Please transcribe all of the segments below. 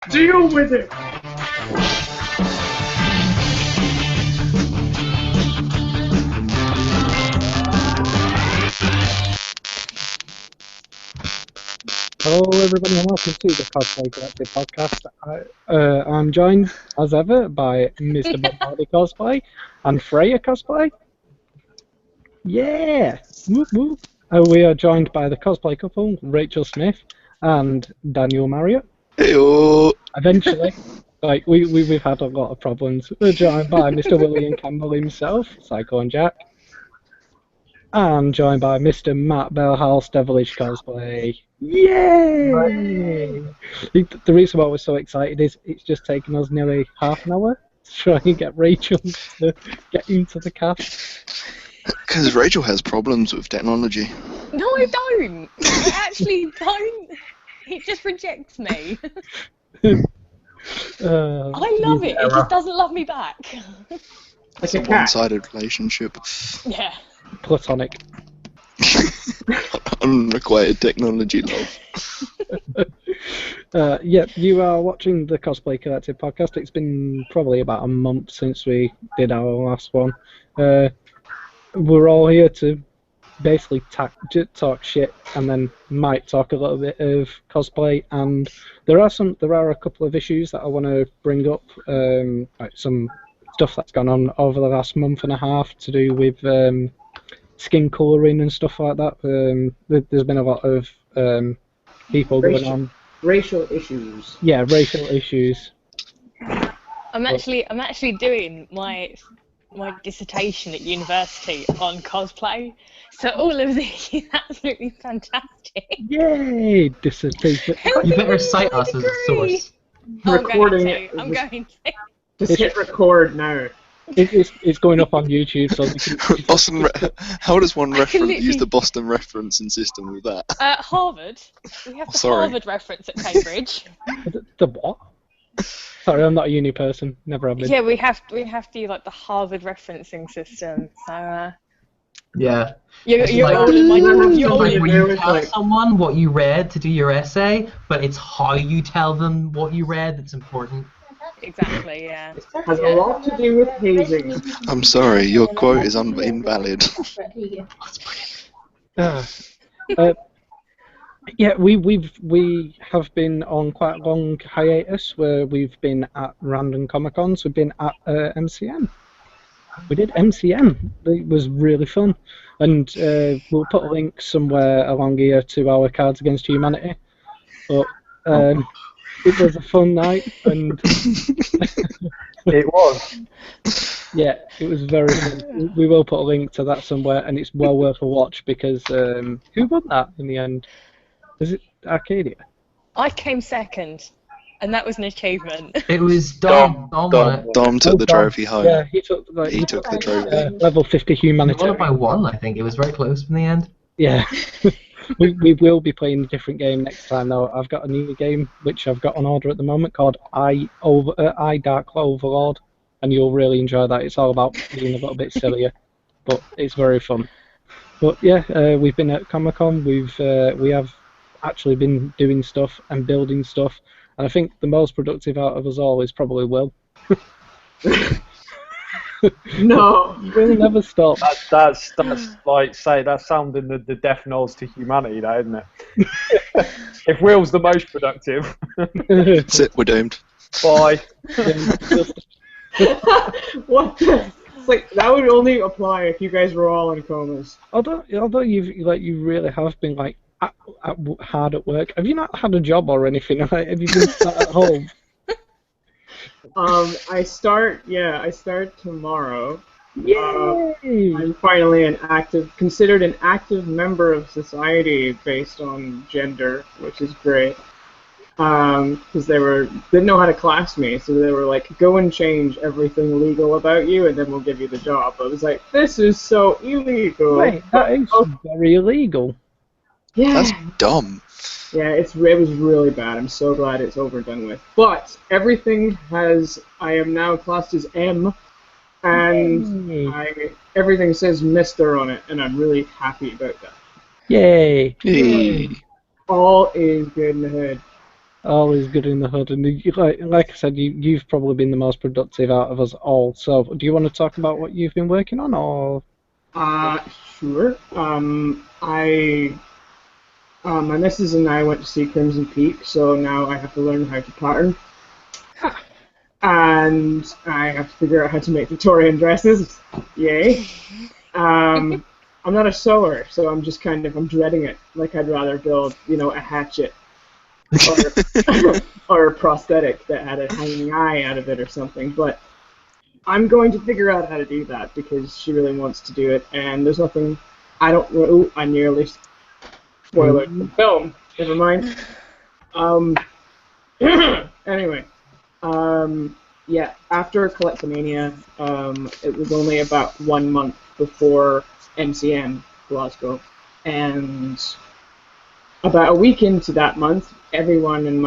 Deal with it! Hello everybody and welcome to the Cosplay Collective podcast. I'm joined as ever by Mr. Bombadil Cosplay and Fray Cosplay. Yeah! Whoop whoop. We are joined by the cosplay couple, Rachel Smith and Daniel Marriott. Heyo. Eventually, we've had a lot of problems. We're joined by Mr. William Campbell himself, Psycho and Jack. And joined by Mr. Matt Bellhouse, Devilish Cosplay. Yay! The reason why we're so excited is it's just taken us nearly half an hour to try and get Rachel to get into the cast. Because Rachel has problems with technology. No, I don't. I actually don't. It just rejects me. I love it. It just doesn't love me back. It's a one-sided relationship. Yeah. Platonic. Unrequited technology love. Yeah, you are watching the Cosplay Collective podcast. It's been probably about a month since we did our last one. We're all here to basically talk shit and then might talk a little bit of cosplay, and there are a couple of issues that I want to bring up, like some stuff that's gone on over the last month and a half to do with skin colouring and stuff like that. There's been a lot of people going on. Racial issues. Yeah, racial issues. I'm actually doing my dissertation at university on cosplay, so all of this is absolutely fantastic. Yay! Dissertation. You better cite us as a source. Recording it. I'm going to. Just hit record now. It's going up on YouTube, so we can... How does one use the Boston referencing system with that? Harvard. We have the Harvard reference at Cambridge. The what? Sorry, I'm not a uni person. Never have been. Yeah, we have to use like the Harvard referencing system. So yeah. You're like, all in my. You tell someone what you read to do your essay, but it's how you tell them what you read that's important. Exactly, yeah. Has a lot to do with hazing. I'm sorry, your quote is invalid. Yeah, we have been on quite a long hiatus where we've been at random Comic Cons. We've been at MCM. We did MCM. It was really fun, and we'll put a link somewhere along here to our Cards Against Humanity. But it was a fun night, and It was. yeah, it was very fun. We will put a link to that somewhere, and it's well worth a watch because who won that in the end? Was it Arcadia? I came second, and that was an achievement. It was Dom. Dom took the trophy home. Yeah, he took the trophy. Level 50 humanity. Won it by one, I think. It was very close in the end. Yeah. we will be playing a different game next time though. I've got a new game which I've got on order at the moment called I Dark Overlord, and you'll really enjoy that. It's all about being a little bit sillier, but it's very fun. But yeah, we've been at Comic Con. We have actually been doing stuff and building stuff, and I think the most productive out of us all is probably Will. No, Will never stops. That's like that's sounding the death knolls to humanity, that isn't it? If Will's the most productive, That's it, we're doomed. bye. what the? It's like that would only apply if you guys were all in comas. Although you really have been like hard at work. Have you not had a job or anything? Have you been sat at home? I start tomorrow. Yay! I'm finally considered an active member of society based on gender, which is great. Because they didn't know how to class me, so they were like, go and change everything legal about you, and then we'll give you the job. I was like, this is so illegal. Wait, that is very illegal. Yeah. That's dumb. Yeah, it was really bad. I'm so glad it's over and done with. But everything I am now classed as M, and everything says Mr. on it, and I'm really happy about that. Yay! Hey. All is good in the hood. All is good in the hood, and like I said, you've probably been the most productive out of us all. So, do you want to talk about what you've been working on, or? Sure. My missus and I went to see Crimson Peak, so now I have to learn how to pattern. And I have to figure out how to make Victorian dresses. Yay. I'm not a sewer, so I'm just I'm dreading it. Like, I'd rather build, a hatchet or a prosthetic that had a hanging eye out of it or something. But I'm going to figure out how to do that because she really wants to do it, and there's nothing I don't know. I nearly spoiled the film. Never mind. Anyway, yeah. After Collectomania, it was only about 1 month before MCM Glasgow, and about a week into that month, everyone in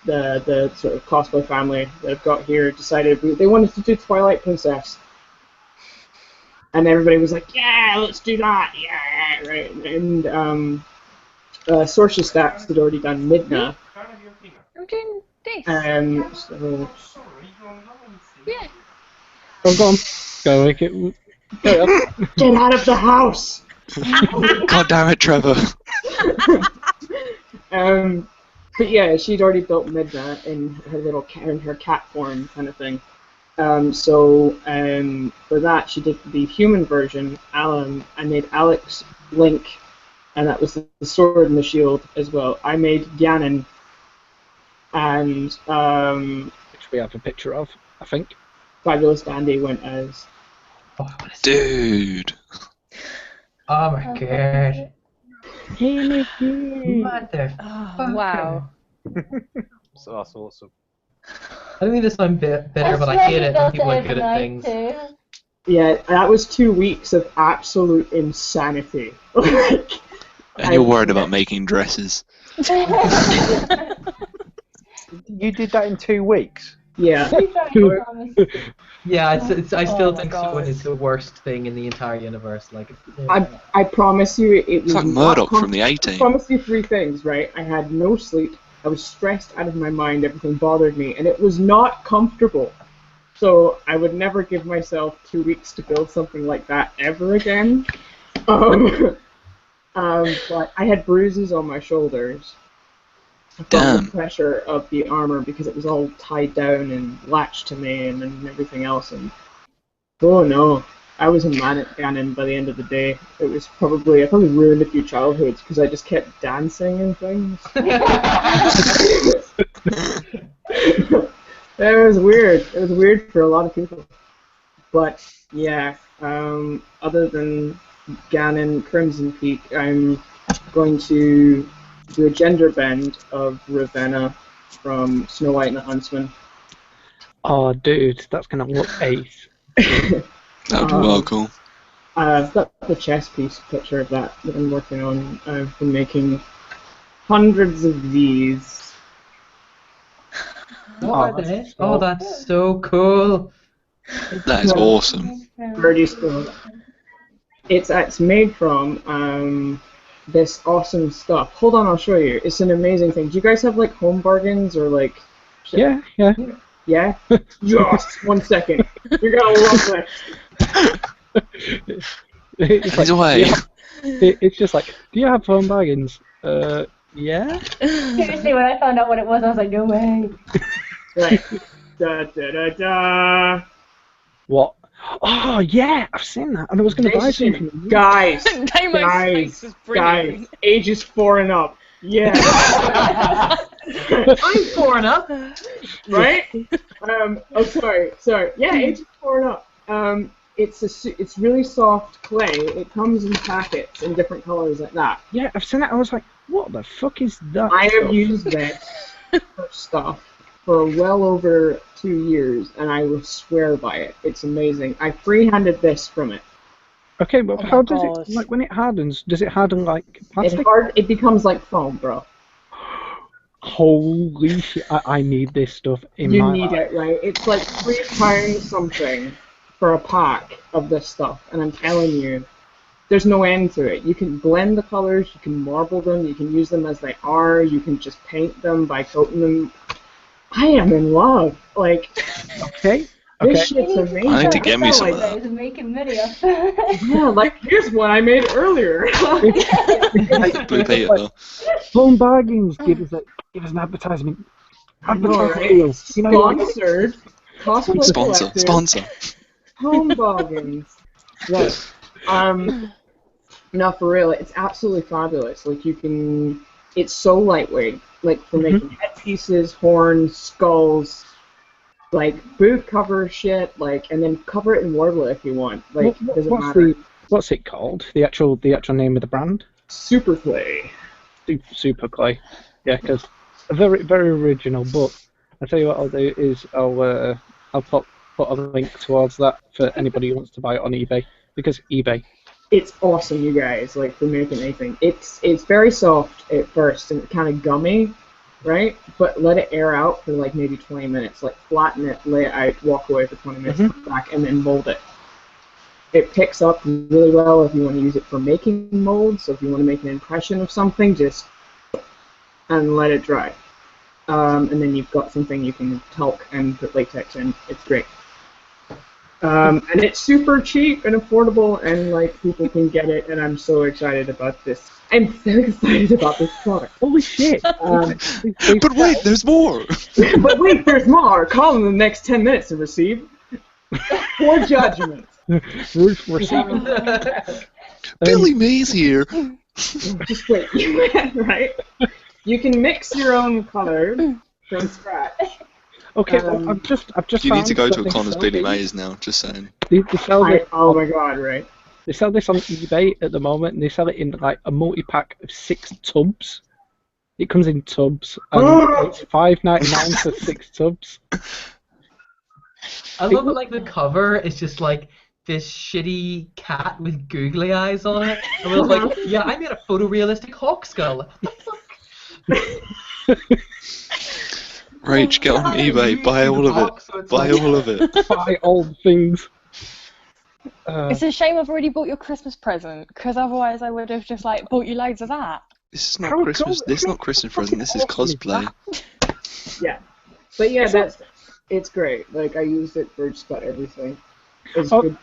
the sort of cosplay family that I've got here decided they wanted to do Twilight Princess. And everybody was like, yeah, let's do that, yeah, right. And Sorcia Stacks had already done Midna. I'm doing this. So... Yeah. Oh, go on. Go make it. Go on. Get out of the house! God damn it, Trevor. But yeah, she'd already built Midna in her cat form kind of thing. So for that, she did the human version. I made Alex Link, and that was the sword and the shield as well. I made Ganon, and which we have a picture of, I think. Fabulous Dandy went as. Dude. Oh my god. Mother. Oh, wow. So that's awesome. I don't mean to sound bitter, but I hate it when people are good at things. Yeah, that was 2 weeks of absolute insanity. And you're worried about making dresses. You did that in 2 weeks? Yeah. Yeah, I still think God. sewing is the worst thing in the entire universe. Like, I promise you, it was It's like Murdoch from the A-Team. I promise you 3 things, right? I had no sleep. I was stressed out of my mind. Everything bothered me, and it was not comfortable. So I would never give myself 2 weeks to build something like that ever again. But I had bruises on my shoulders. From the pressure of the armor because it was all tied down and latched to me and everything else. And oh no, I was a man at Ganon by the end of the day. I probably ruined a few childhoods because I just kept dancing and things. It was weird. It was weird for a lot of people. But yeah, other than Ganon Crimson Peak, I'm going to do a gender bend of Ravenna from Snow White and the Huntsman. Oh, dude, that's gonna look ace. That would be well cool. I've got the chess piece picture of that I'm working on. I've been making hundreds of these. what are they? Oh, that's so cool. That is awesome. Birdie's cool. It's made from this awesome stuff. Hold on, I'll show you. It's an amazing thing. Do you guys have like home bargains or like? Yeah. Yeah. Yes. 1 second. You're gonna love this. It's like, away. it's just like, do you have home bargains? Yeah. Seriously, when I found out what it was, I was like, no way. Right. Da da da da. What? Oh yeah, I've seen that, and I was going to buy something. Guys, Damo's face was brilliant. guys, ages 4 and up. Yeah. I'm 4 and up. Right? Oh, sorry. Yeah, ages 4 and up. It's really soft clay. It comes in packets in different colors like that. Yeah, I've seen it. I was like, what the fuck is that? I have used this stuff for well over 2 years, and I will swear by it. It's amazing. I freehanded this from it. Okay, but Oh how my does God. it, like, when it hardens, does it harden like plastic? It becomes like foam, bro. Holy shit, I need this stuff in You my need life. it, right? It's like £3 something for a pack of this stuff, and I'm telling you, there's no end to it. You can blend the colors, you can marble them, you can use them as they are, you can just paint them by coating them. I am in love. Like, Okay. this shit's amazing. I need to get me some of Like, that. he's making videos. Yeah, like, here's one I made earlier. Blue Peter though. Home Bargains, give us an advertisement. Alright. You know, Sponsored. Cosplay Collective. Sponsor. Home Bargains. Yes. No, for real, it's absolutely fabulous. Like, it's so lightweight. Like, for making headpieces, horns, skulls, like, booth cover shit, like, and then cover it in Warbler if you want. Like, it doesn't matter. What's it called? The actual name of the brand? Super Clay. Super Clay. Yeah, because very very original. But I'll tell you what I'll do is I'll put a link towards that for anybody who wants to buy it on eBay, because eBay. It's awesome, you guys, like, for making anything. It's very soft at first and kind of gummy, right? But let it air out for like maybe 20 minutes. Like, flatten it, lay it out, walk away for 20 minutes, come back, and then mold it. It picks up really well if you want to use it for making molds. So if you want to make an impression of something, just and let it dry. And then you've got something you can talc and put latex in. It's great. And it's super cheap and affordable, and like, people can get it, and I'm so excited about this. I'm so excited about this product. Holy shit! But wait, there's more! But wait, there's more! Call in the next 10 minutes to receive 4 judgments. Billy Mays here! Just wait, right? You can mix your own color from scratch. Okay, I've just. You need to go to a something con as so Billy big. Mays now, just saying. They sell this. Oh my god, right. They sell this on eBay at the moment, and they sell it in like a multi-pack of 6 tubs. It comes in tubs, and it's $5.99 for 6 tubs. I love it, like, the cover is just like this shitty cat with googly eyes on it. And we're like, yeah, I made a photorealistic hawk skull. Rach, get on eBay, buy all of it. Buy all of it. Buy all the things. It's a shame I've already bought your Christmas present, because otherwise I would have just like bought you loads of that. This is not Christmas. This is not Christmas present. This is cosplay. Yeah, but yeah, it's great. Like, I used it for just about everything. It's good.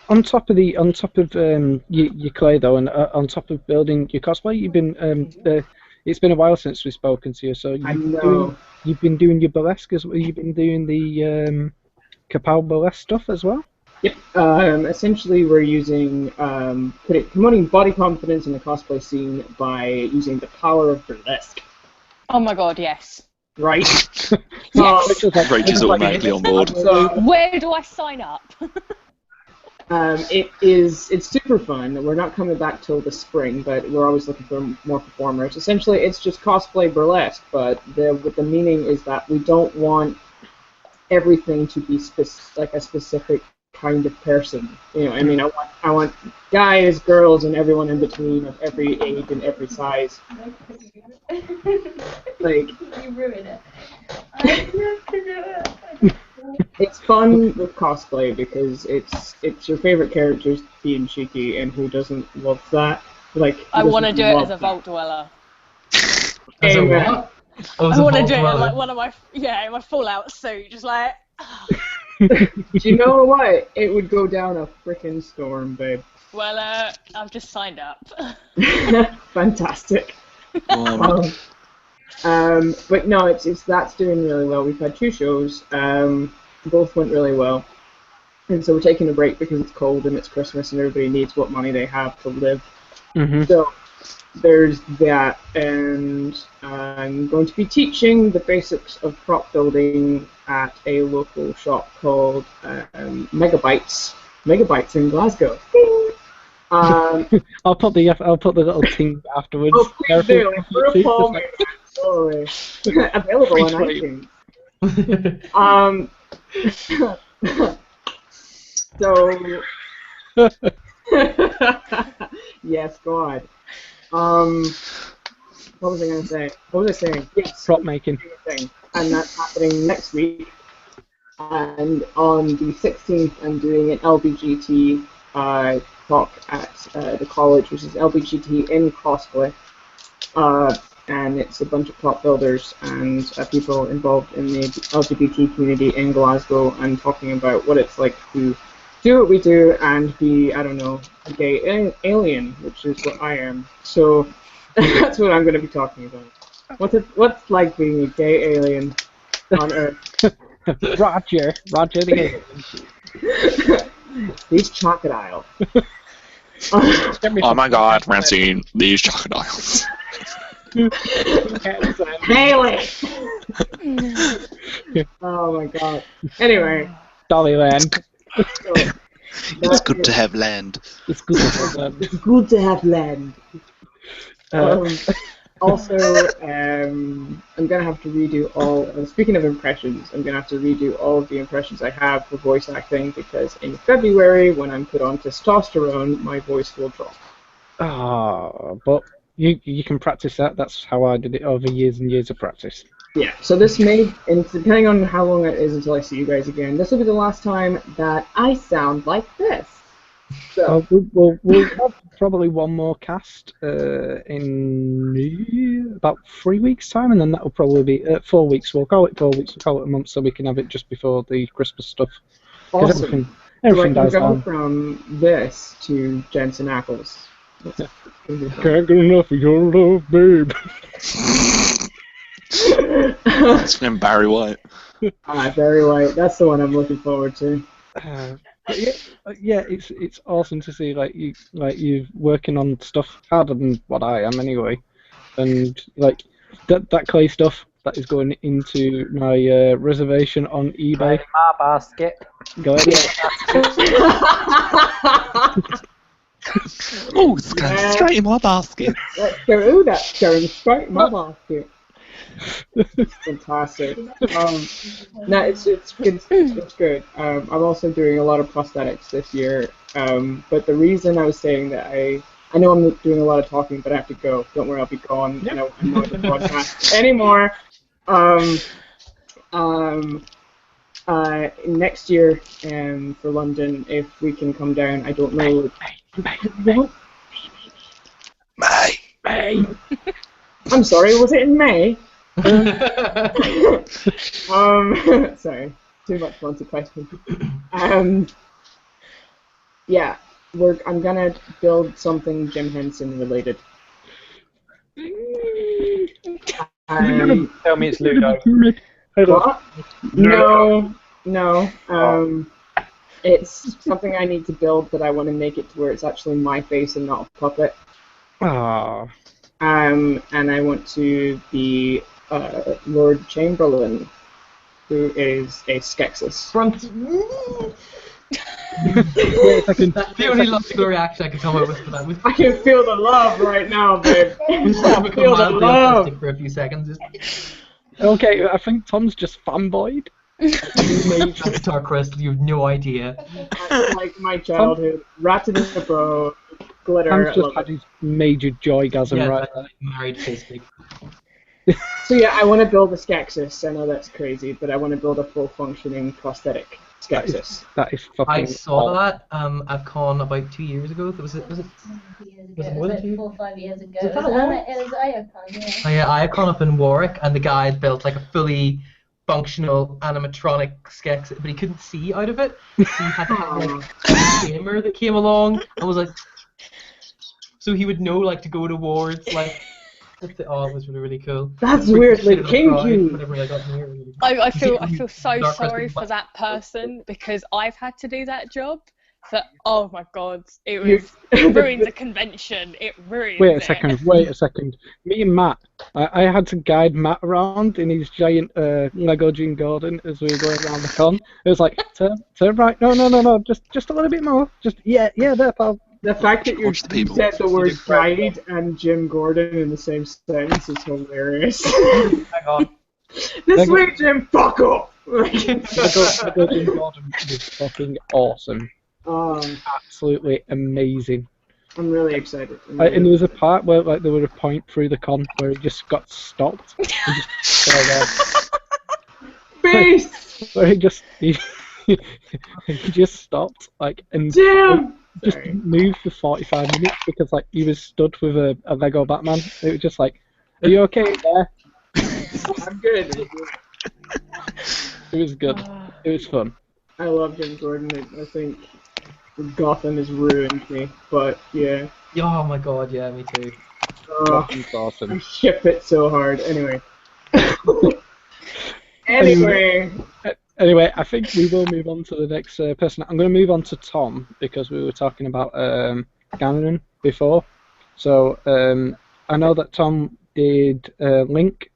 On top of your clay though, and on top of building your cosplay, you've been it's been a while since we've spoken to you. So you've been doing your burlesque as well. You've been doing the Kapow burlesque stuff as well. Yep. Essentially, we're using promoting body confidence in the cosplay scene by using the power of burlesque. Oh my god, yes. Right. Rach is automatically on board. Where do I sign up? It's super fun. We're not coming back till the spring, but we're always looking for more performers. Essentially, it's just cosplay burlesque, but the meaning is that we don't want everything to be like a specific kind of person. You know, I mean, I want guys, girls, and everyone in between of every age and every size. Like, you ruined it. I have to do it. It's fun with cosplay because it's your favorite characters being cheeky, and who doesn't love that? Like, I want to do it as a vault dweller. As a what? Oh, I want to do it in like one of my my Fallout suit, just like. Do you know what? It would go down a frickin' storm, babe. Well, I've just signed up. Fantastic. But no, that's doing really well. We've had 2 shows. Both went really well. And so we're taking a break because it's cold and it's Christmas and everybody needs what money they have to live. Mm-hmm. So there's that, and I'm going to be teaching the basics of prop building at a local shop called Megabytes in Glasgow. I'll put the little thing afterwards. Oh, please do. Sorry. Available on iTunes. Yes, God. What was I going to say? What was I saying? Yes. Prop making. And that's happening next week. And on the 16th, I'm doing an LBGT talk at the college, which is LBGT in Cosplay. And it's a bunch of prop builders and people involved in the LGBT community in Glasgow and talking about what it's like to do what we do and be, I don't know, a gay alien, which is what I am. So that's what I'm going to be talking about. What's like being a gay alien on Earth? Roger the alien. These crocodiles. Oh my god, Francine, these crocodiles. Bailey! Oh my god. Anyway. Dollyland. It's good to have land. It's good to have land. It's good to have land. Also, I'm going to have to redo all, speaking of impressions, I'm going to have to redo all of the impressions I have for voice acting because in February, when I'm put on testosterone, my voice will drop. But you can practice that. That's how I did it over years and years of practice. Yeah, so this may, and depending on how long it is until I see you guys again, this will be the last time that I sound like this. So We'll have probably one more cast in about 3 weeks' time, and then that will probably be 4 weeks. We'll call it 4 weeks. We'll call it a month, so we can have it just before the Christmas stuff. Awesome. Everything so I dies can go down. from this to Jensen Ackles. Can't get enough of your love, babe. That's from Barry White. Barry White. That's the one I'm looking forward to. Yeah, it's awesome to see you working on stuff harder than what I am anyway, and like that clay stuff that is going into my reservation on eBay. My basket. Go ahead. Oh, it's going straight in my basket. Let's go. That's going straight in my basket. Fantastic. No, it's good. It's good. I'm also doing a lot of prosthetics this year. But the reason I was saying that I know I'm doing a lot of talking, but I have to go. Don't worry, I'll be gone. Yep. I'm not the podcast anymore. Next year, for London, if we can come down, I don't know. May. I'm sorry. Was it in May? Sorry, too much wanted question. Yeah, I'm gonna build something Jim Henson related. Tell me it's Ludo. What? No. It's something I need to build, but I want to make it to where it's actually my face and not a puppet. Ah. And I want to be Lord Chamberlain, who is a Skeksis. That's the only logical reaction I could come up with for that. I can feel the love right now, babe. I feel the Mildly love. autistic for a few seconds. Okay, I think Tom's just fanboyed. That's Dark Crystal, you have no idea. That's like my childhood. Ratted in the bro, glitter. Tom's just had his major joygasm Yeah, right like married Facebook. So yeah, I want to build a Skeksis. I know that's crazy, but I want to build a full functioning prosthetic Skeksis. That is fucking. I saw that at Con about 2 years ago. Was it more than 2? 4 or 5 years ago. Was it that It long? was Iacon, yeah. Oh yeah, Iacon up in Warwick, and the guy had built like a fully functional animatronic Skeksis, but he couldn't see out of it. So he had to have like a gamer that came along and was like, so he would know like to go towards like. Oh, it was really, really cool. That's We weirdly shit on kinky. whenever I got near. I feel so Dark sorry Crystal. for that person because I've had to do that job. But oh my god, it ruins a convention. It ruins Wait a it. second. Me and Matt, I had to guide Matt around in his giant Lego Gene Gordon as we were going around the con. It was like, turn right, no, just a little bit more. Just yeah, there, pal. The fact that you Watch the people. said the word guide and Jim Gordon in the same sentence is hilarious. Hang on. This way, Jim, fuck off! Lego Gene Gordon was fucking awesome. Absolutely amazing. I'm really excited. And there was a part where like there was a point through the con where he just got stopped. Beast! Where he just stopped like and Jim! just moved for 45 minutes because like he was stood with a Lego Batman. It was just like, are you okay there? I'm good. It was good. It was fun. I love Jim Gordon. I think Gotham has ruined me, but yeah. Oh my god, yeah, me too. Gotham's I awesome. ship it so hard. Anyway. Anyway, I think we will move on to the next person. I'm going to move on to Tom because we were talking about Canary before. So I know that Tom did Link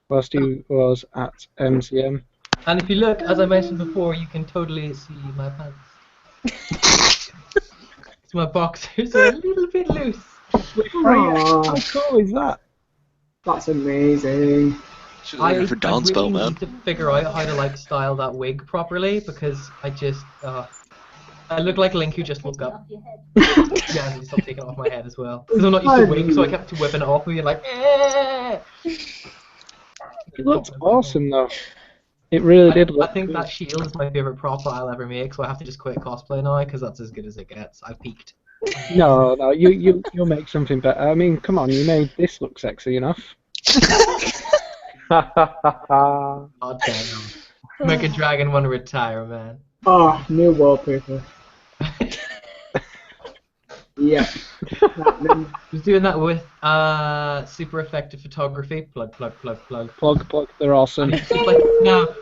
whilst he was at MCM. And if you look, as I mentioned before, you can totally see my pants. So my boxers are a little bit loose. How cool is that? That's amazing. She's looking for dance really belt, man. need to figure out how to like style that wig properly because I just I look like Link who just woke up. Yeah, I need to stop taking it off my head as well. Because I'm not used to wigs, so I kept whipping it off and being like, eh! It looks awesome though. It really did look I think good. that shield is my favourite prop I'll ever make, so I have to just quit cosplay now because that's as good as it gets. I've peaked. No, you'll make something better. I mean, come on, you made this look sexy enough. God damn. Make a dragon want to retire, man. Oh, new wallpaper. Yeah. Who's doing that with super effective photography? Plug. Plug, they're awesome. And it's just like, no,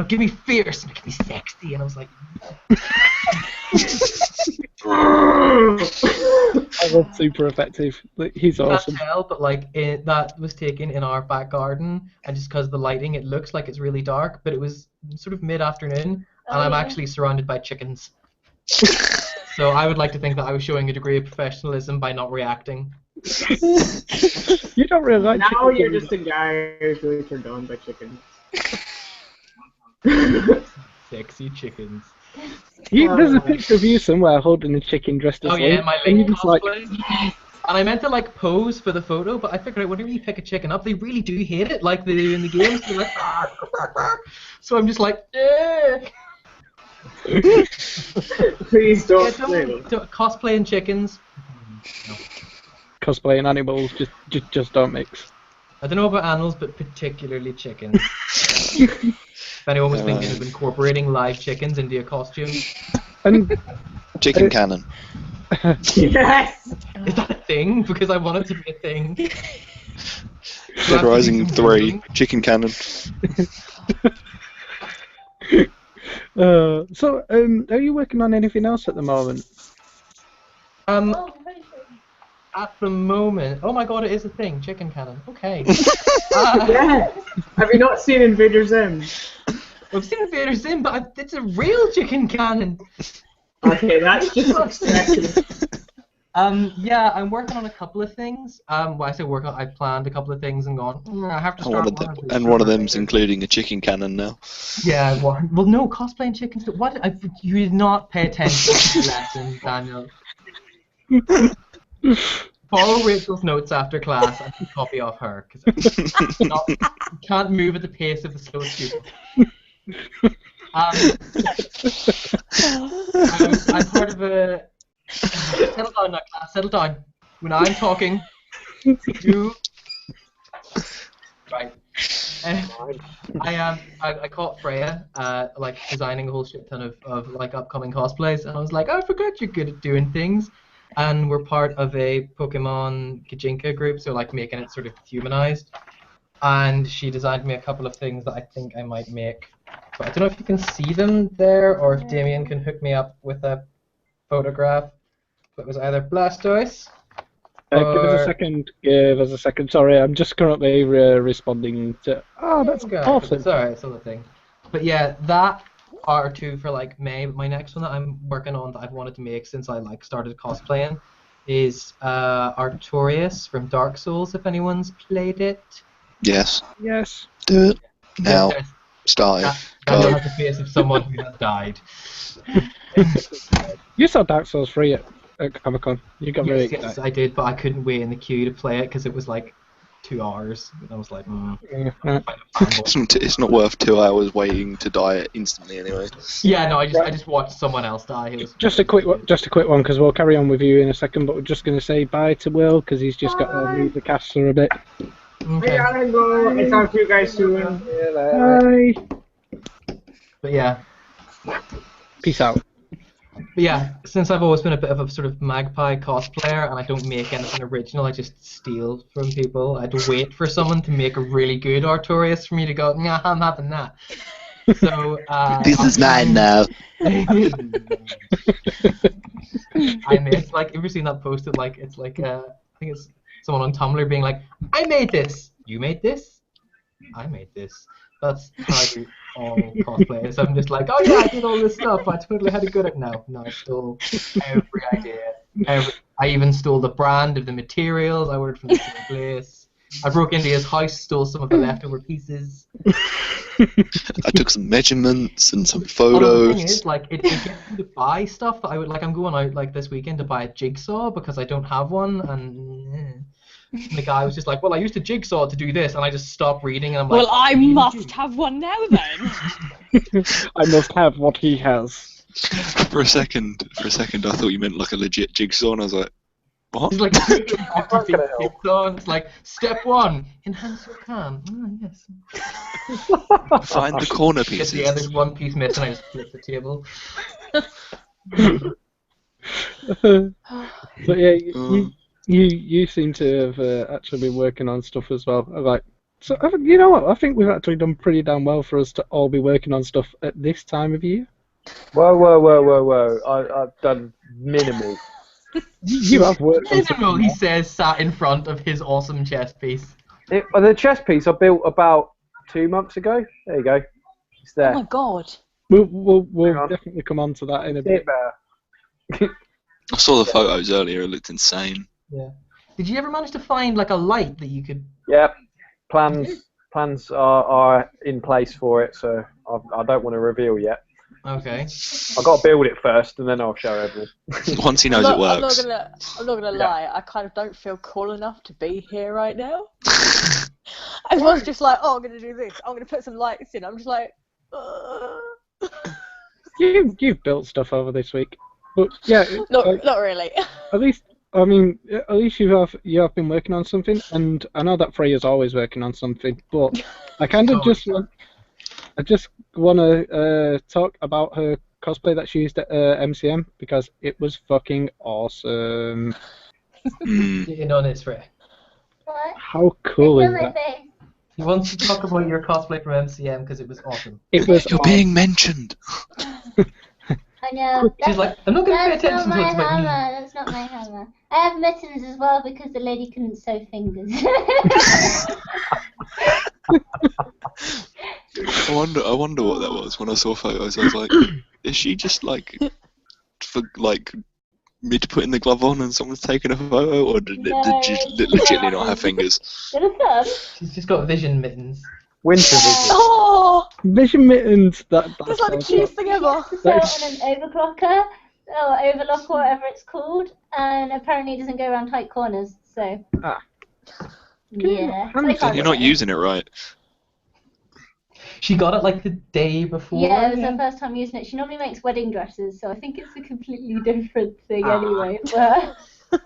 give me fierce, give me sexy. And I was like, I love super effective. He's awesome. You can't tell, but like that was taken in our back garden, and just because of the lighting, it looks like it's really dark. But it was sort of mid-afternoon, and I'm actually surrounded by chickens. So I would like to think that I was showing a degree of professionalism by not reacting. You don't really like now chickens, you're just a guy who's really turned on by chickens. Sexy chickens. There's a picture of you somewhere holding a chicken dressed as Oh yeah, Link, my and Link you're just like, cosplay. And I meant to like pose for the photo, but I figured out whenever you pick a chicken up, they really do hate it, like they do in the games. They're like, so I'm just like, eh. Please don't Yeah, say that. cosplaying chickens. No. cosplaying animals just don't mix. I don't know about animals, but particularly chickens. If anyone was thinking of incorporating live chickens into a costume. And Chicken cannon. Yes! Is that a thing? Because I want it to be a thing. Dead Rising 3. Chicken cannon. So, are you working on anything else at the moment? At the moment, oh my god, it is a thing, chicken cannon. Okay. Yes! Have you not seen Invader Zim? I've seen Invader Zim, but it's a real chicken cannon. Okay, that's just excessive. Yeah, I'm working on a couple of things. Well, I say work on, I've planned a couple of things and gone, I have to start one of them's including a chicken cannon now. Yeah, well no, cosplaying chickens, what? You did not pay attention to the lesson, Daniel. Borrow Rachel's notes after class and copy off her, because you can't move at the pace of the slow student. I'm part of a... Settle down now, class, settle down. When I'm talking, you... Right. I caught Freya, like, designing a whole shit ton of like, upcoming cosplays, and I was like, I forgot you're good at doing things. And we're part of a Pokemon Kijinka group, so like making it sort of humanized. And she designed me a couple of things that I think I might make. But I don't know if you can see them there, or if Damien can hook me up with a photograph. But it was either Blastoise. Give us a second. Sorry, I'm just currently responding to. Oh, that's awesome. It's alright, it's on the thing. But yeah, that are two for like May. My next one that I'm working on that I've wanted to make since I like started cosplaying is Artorias from Dark Souls. If anyone's played it. Yes. Yes. Do it now. Yes. Start it. Daniel Go. has the face of someone who has died. You saw Dark Souls 3 at Comic Con. You got really excited. Yes, I did, but I couldn't wait in the queue to play it because it was like 2 hours. And I was like, It's not worth 2 hours waiting to die instantly anyway. yeah, no, I just watched someone else die. It was Just a quick one, because we'll carry on with you in a second. But we're just going to say bye to Will because he's just got to leave the cast for a bit. okay. I gotta go. I'll talk to you guys soon. Bye. But yeah. Peace out. But yeah, since I've always been a bit of a sort of magpie cosplayer and I don't make anything original, I just steal from people. I'd wait for someone to make a really good Artorias for me to go, nah, I'm having that. So, This is mine now. I made, like, have you seen that post of, like, it's like, I think it's someone on Tumblr being like, I made this! You made this? I made this. That's how I do all cosplayers. I'm just like, oh yeah, I did all this stuff. I totally had a good at No, I stole every idea. I even stole the brand of the materials. I ordered from the same place. I broke into his house, stole some of the leftover pieces. I took some measurements and some The photos. thing is, like, it gets me to buy stuff that I would like. I'm going out like this weekend to buy a jigsaw because I don't have one, and the guy was just like, well, I used a jigsaw to do this, and I just stopped reading, and I'm like, Well, I must have one now then. I must have what he has. For a second, I thought you meant like a legit jigsaw, and I was like, what? It's like a 50-50 jigsaw, and it's like, step 1, enhance your cam. Oh, yes. Find the corner At pieces. the end, there's one piece missing, I just flip the table. But yeah, you seem to have actually been working on stuff as well. Like, so you know what? I think we've actually done pretty damn well for us to all be working on stuff at this time of year. Whoa. I've done minimal. You have worked on Minimal, something. he says, sat in front of his awesome chess piece. The chess piece I built about 2 months ago. There you go. It's Oh there. my god. We'll Hang on. definitely come on to that in a See it bit. better. I saw the photos earlier. It looked insane. Yeah. Did you ever manage to find, like, a light that you could... Yep. Plans are in place for it, so I don't want to reveal yet. Okay. I've got to build it first, and then I'll show everyone. Once he knows it works. I'm not gonna lie. I kind of don't feel cool enough to be here right now. Everyone's just like, oh, I'm gonna do this. I'm gonna put some lights in. I'm just like, You've built stuff over this week, but yeah, not really. at least you have been working on something, and I know that Fray is always working on something, but I kind of just want to talk about her cosplay that she used at MCM because it was fucking awesome. Get in on it, Fray. What? How cool It's is on my that? face. He wants to talk about your cosplay from MCM because it was awesome. It was. You're being mentioned. I know. She's like, I'm not going to pay That's attention not to my it. It's about me. hammer. That's not my hammer. I have mittens as well because the lady couldn't sew fingers. I wonder what that was when I saw photos. I was like, is she just like, for like me to put in the glove on and someone's taking a photo, or did she legitimately not have fingers? Got a thumb? She's just got vision mittens. Winter vision. Oh, Vision mittens. That's that's like the cutest thing ever. She has to sew it on an overclocker, or overlock, or whatever it's called, and apparently it doesn't go around tight corners, so... Ah. Yeah. Can you- So I can't You're do not it. using it right. She got it like the day before. Yeah, it was her first time using it. She normally makes wedding dresses, so I think it's a completely different thing anyway. But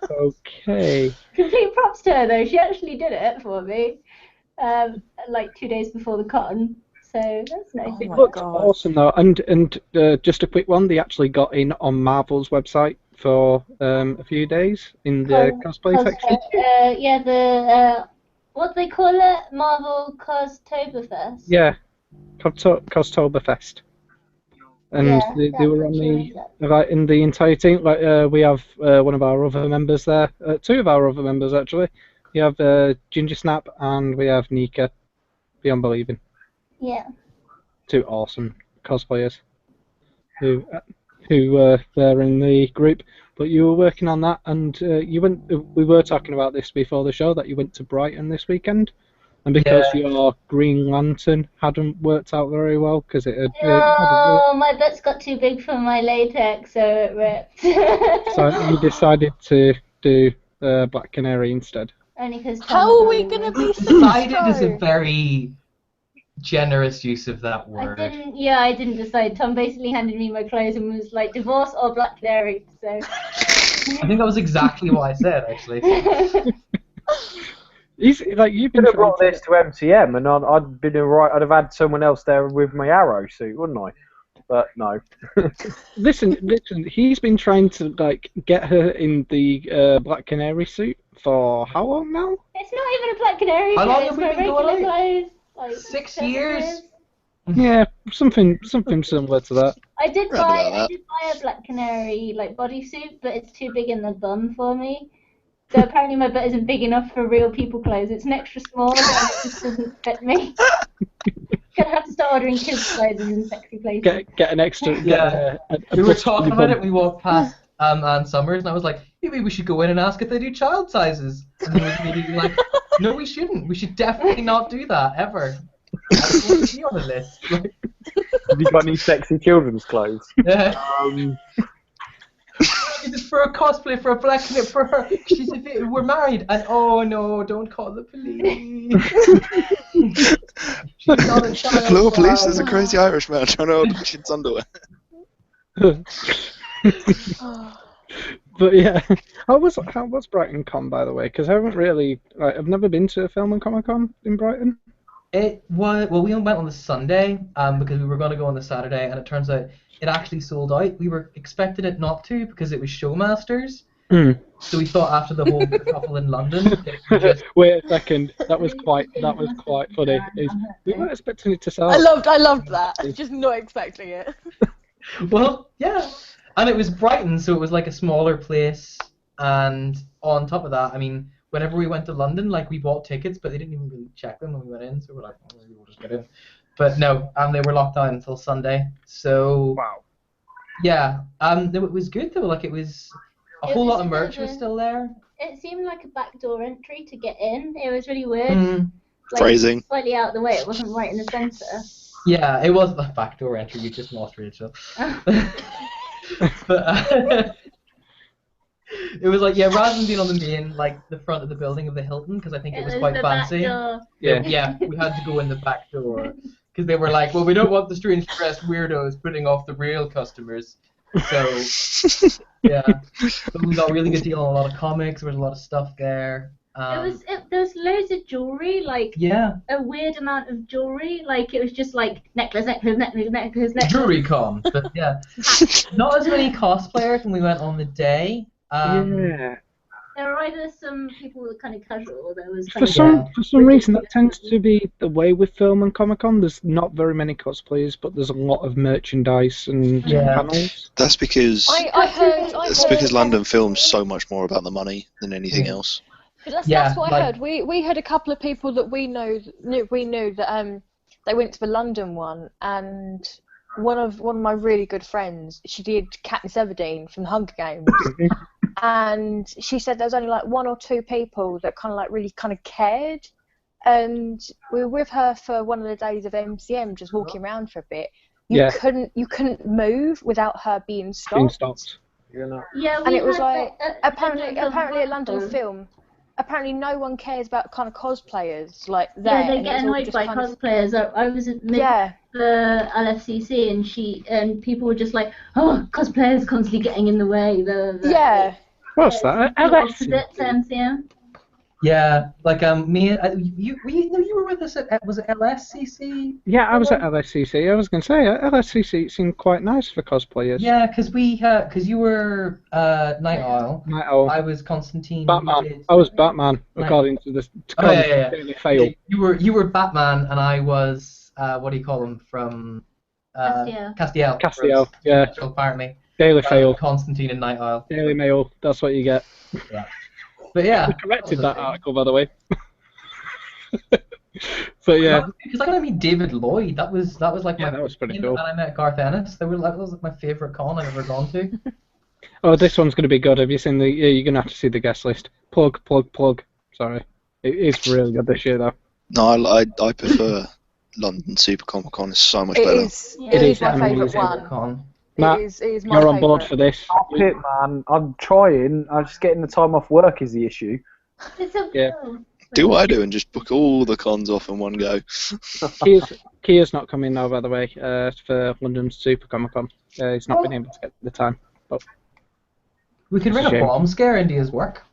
Okay. complete props to her though. She actually did it for me, like 2 days before the con. So that's nice. Oh It my looks God. awesome though, and just a quick one. They actually got in on Marvel's website for a few days in the cosplay section. Yeah, the what do they call it? Marvel Costoberfest. Yeah, Costoberfest. And Yeah, they that's were what on she the was right in the entire team. Like we have one of our other members there, two of our other members actually. We have Ginger Snap and we have Nika. Beyond believing. Yeah. Two awesome cosplayers who were there in the group. But you were working on that, and you went. We were talking about this before the show that you went to Brighton this weekend, and because your Green Lantern hadn't worked out very well because it had. Oh, my butt's got too big for my latex, so it ripped. So you decided to do Black Canary instead. Only because How are we gonna be Decided is a so? very generous use of that word. I didn't decide. Tom basically handed me my clothes and was like, divorce or Black Canary. So. I think that was exactly what I said, actually. He's like you've been Could have trying brought this to MTM, and I'd been alright. I'd have had someone else there with my arrow suit, wouldn't I? But no. Listen. He's been trying to like get her in the Black Canary suit for how long now? It's not even a Black Canary. How long it's have we my been going regular on? clothes. Like 6 7 years? Yeah, something similar to that. I did Round buy about I did buy a Black Canary like bodysuit, but it's too big in the bum for me. So apparently my butt isn't big enough for real people clothes. It's an extra small and it just doesn't fit me. Gonna have to start ordering kids' clothes in sexy places. Get an extra. Yeah. A We were bust talking in about the it. We walked past Ann Summers, and I was like, maybe we should go in and ask if they do child sizes. And he was immediately like, no, we shouldn't. We should definitely not do that ever. I don't want to be on the list. Like, Have you got any sexy children's clothes? It's for a cosplay for a Black Canary for her. She's we're married, and oh no, don't call the police. She's not a child. Hello, police. There's a crazy Irish man trying to order kids' underwear. But yeah, how was Brighton Con, by the way? Because I haven't really, I've never been to a film and Comic Con in Brighton. It was we went on the Sunday because we were going to go on the Saturday, and it turns out it actually sold out. We were expecting it not to because it was Showmasters. So we thought after the whole couple in London. Wait a second, that was quite funny. We weren't expecting it to sell. I loved that. Just not expecting it. Well, yeah, and it was Brighton, so it was like a smaller place. And on top of that, I mean, whenever we went to London, like we bought tickets, but they didn't even really check them when we went in. So we're like, oh, maybe we'll just get in. But no, they were locked down until Sunday. So wow. Yeah, it was good though. Like it was a whole lot of merch was still there. It seemed like a backdoor entry to get in. It was really weird. Like, Phrasing. Slightly out of the way. It wasn't right in the centre. Yeah, it was the backdoor entry. You just lost Rachel. But it was like, yeah, rather than being on the main, like the front of the building of the Hilton, because I think it was quite the fancy. back door. We had to go in the back door because they were like, well, we don't want the strange dressed weirdos putting off the real customers. So yeah, but we got a really good deal on a lot of comics. There was a lot of stuff there. There was loads of jewelry, like a weird amount of jewelry. Like it was just like necklace. Jewelry con, but yeah, not as many cosplayers when we went on the day. There were either some people who were kind of casual, or there was for some reason that tends to be the way with film and Comic Con. There's not very many cosplayers, but there's a lot of merchandise and panels. That's because I heard because London films so much more about the money than anything else. That's what I heard. We had a couple of people that we knew that they went to the London one, and one of my really good friends, she did Katniss Everdeen from the Hunger Games, and she said there was only like 1 or 2 people that kind of like really kind of cared, and we were with her for one of the days of MCM, just walking around for a bit. You couldn't move without her being stopped. Yeah, and it was like apparently at London Film. Apparently, no one cares about kind of cosplayers like that. Yeah, they get annoyed by cosplayers. I was at the LFCC, and people were just like, "Oh, cosplayers constantly getting in the way." What's that? MCM. Yeah, like me, you were with us at was it LSCC? Yeah, I was at LSCC. I was going to say LSCC seemed quite nice for cosplayers. Yeah, because you were Night Owl. Night Owl. I was Constantine. Batman. I was Batman, according to the Daily Fail. You were Batman, and I was what do you call him from Castiel. Castiel, yeah. Apparently. Daily Fail. Constantine and Night Owl. Daily Mail. That's what you get. Yeah. But yeah, we corrected that article, by the way. But yeah, because I got to meet David Lloyd. That was like that was pretty cool. And I met Garth Ennis. That was like my favorite con I've ever gone to. Oh, this one's going to be good. Have you seen the? You're going to have to see the guest list. Plug. Sorry, it's really good this year though. No, I prefer London Super Comic Con. It's so much better. It is my favourite one. Matt, it is my you're on favourite. board for this. Stop it, man. I'm trying. I'm just getting the time off work is the issue. It's so Yeah. cool. Do what I do and just book all the cons off in one go. Kia's not coming now, by the way, for London Super Comic Con. He's not been able to get the time. But We could bring a Shame. bomb scare into his work.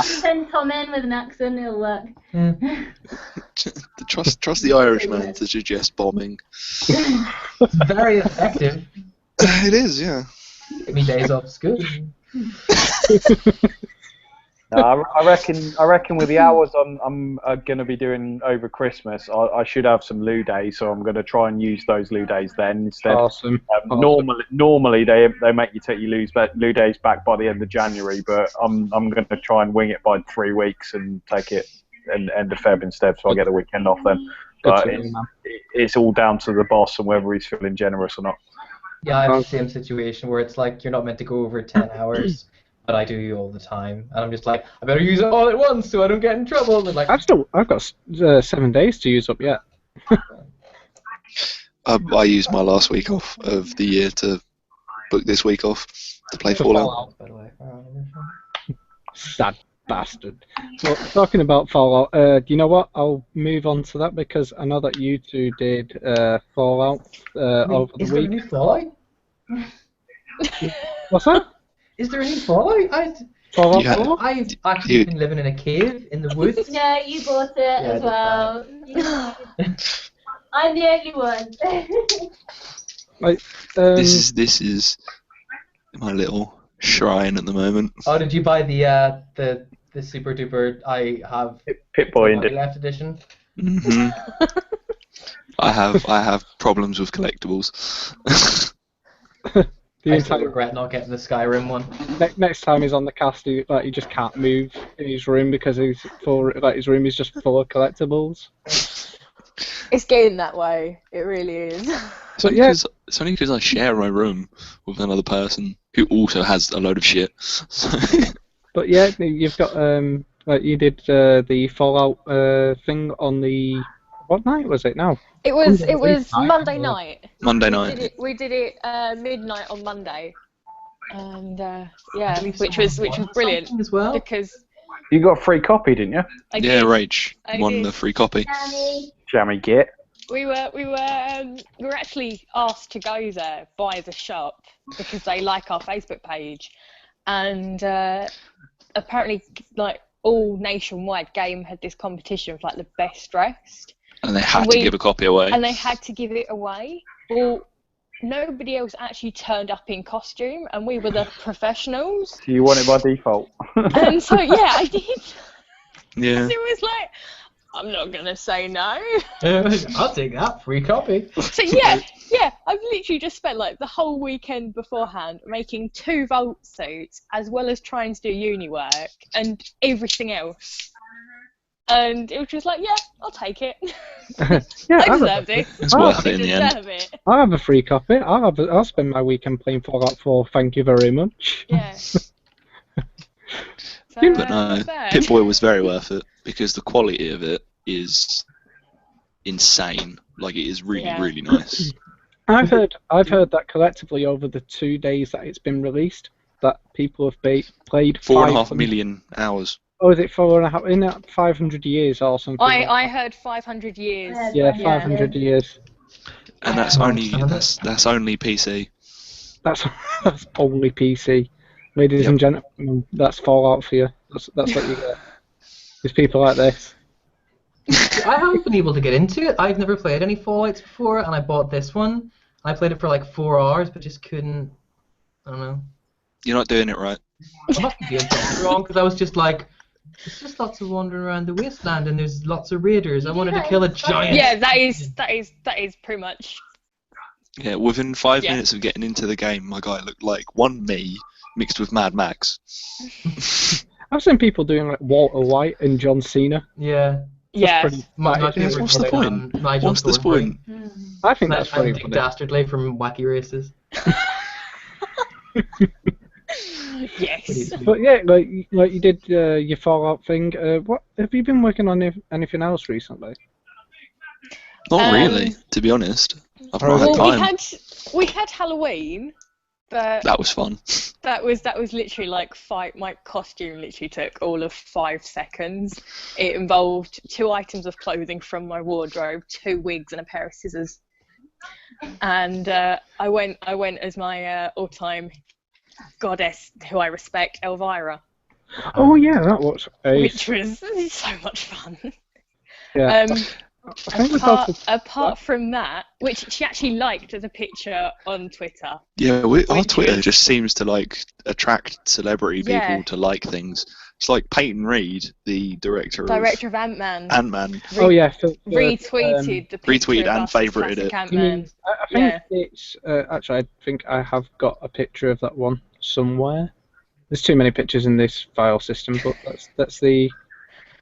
Send Tom in with an accent, it'll work. Trust the Irishman to suggest bombing. It's very effective. It is, yeah. Get me days off school. No, I reckon with the hours I'm going to be doing over Christmas, I should have some loo days, so I'm going to try and use those loo days then instead. awesome. Normally they make you take your loo days back by the end of January, but I'm going to try and wing it by 3 weeks and take it end of Feb instead, so I get the weekend off then. But it's all down to the boss and whether he's feeling generous or not. Yeah, I have the same situation where it's like you're not meant to go over 10 hours, but I do all the time, and I'm just like, I better use it all at once so I don't get in trouble. And like, I've got 7 days to use up yet. I used my last week off of the year to book this week off to play Fallout. by the way. Sad bastard. Well, talking about Fallout, do you know what? I'll move on to that because I know that you two did Fallout over the Is there week. any Fallout? What's that? Is there any Fallout? Fallout Yeah. 4? I've actually been living in a cave in the woods. No, you bought it as well. I'm the only one. This is my little shrine at the moment. Oh, did you buy the super duper? I have Pip-Boy Bombadil left edition. Hmm I have problems with collectibles. The I still entire regret not getting the Skyrim one. next time he's on the cast, he just can't move in his room because his room is just full of collectibles. It's getting that way. It really is. It's only because I share my room with another person who also has a load of shit. So, But yeah, you've got you did the Fallout thing on the what night was it now? It was night, Monday or- night. Monday night. We did it midnight on Monday, and yeah, I believe which was someone won brilliant something as well. because You got a free copy, didn't you? I Yeah, did. Rach I won did. the free copy. Danny. Jammy git. We were actually asked to go there by the shop because they like our Facebook page, and apparently like all nationwide game had this competition of like the best dressed, And they had to give a copy away. and they had to give it away. Well, nobody else actually turned up in costume, and we were the professionals. Do you want it by default? And so yeah, I did. Yeah. It was like, I'm not gonna say no. I'll take that free copy. So yeah, I've literally just spent like the whole weekend beforehand making 2 Vault suits, as well as trying to do uni work and everything else. And it was just like, yeah, I'll take it. Yeah, I deserved it. It's Oh, worth I it in the end. deserve it. I have a free copy. I'll spend my weekend playing Fallout 4. Thank you very much. Yeah. So, But no, not bad. Pip-Boy was very worth it because the quality of it is insane. Like, it is really, Yeah. really nice. I've heard that collectively over the 2 days that it's been released, that people have played 4.5 million hours. Oh, is it 4.5? In that 500 years or something? I heard 500 years. Yeah, 500 years. And that's only PC. That's only PC. Ladies Yep. and gentlemen, that's Fallout for you. That's what you get. There's people like this. I haven't been able to get into it. I've never played any Fallouts before, and I bought this one. I played it for like 4 hours, but just couldn't. I don't know. You're not doing it right. I must be doing something wrong because I was just like, there's just lots of wandering around the wasteland, and there's lots of raiders. I wanted to kill a giant. Yeah, that is pretty much. Yeah, within 5 Yeah. minutes of getting into the game, my guy looked like one me mixed with Mad Max. I've seen people doing like Walter White and John Cena. Yeah. Yeah. Pretty, My Yes, what's the point? What's the point? I think that's I'm pretty Dick funny. Dastardly from Wacky Races. Yes. But yeah, like you did your Fallout thing. What have you been working on? Anything else recently? Not really, to be honest. I've not Well, had time. we had Halloween, but That was fun. That was literally like my costume literally took all of 5 seconds. It involved 2 items of clothing from my wardrobe, 2 wigs, and a pair of scissors. And I went as my all-time goddess, who I respect, Elvira. Oh yeah, that was ace. Which was so much fun. Yeah. I think apart from that, which she actually liked as a picture on Twitter. Yeah, our Twitter just seems to like attract celebrity people to like things. It's like Peyton Reed, the director of Ant-Man. Oh yeah, retweeted the picture retweeted of and us as favorited classic it. Ant-Man. I think it's actually. I think I have got a picture of that one somewhere. There's too many pictures in this file system, but that's the.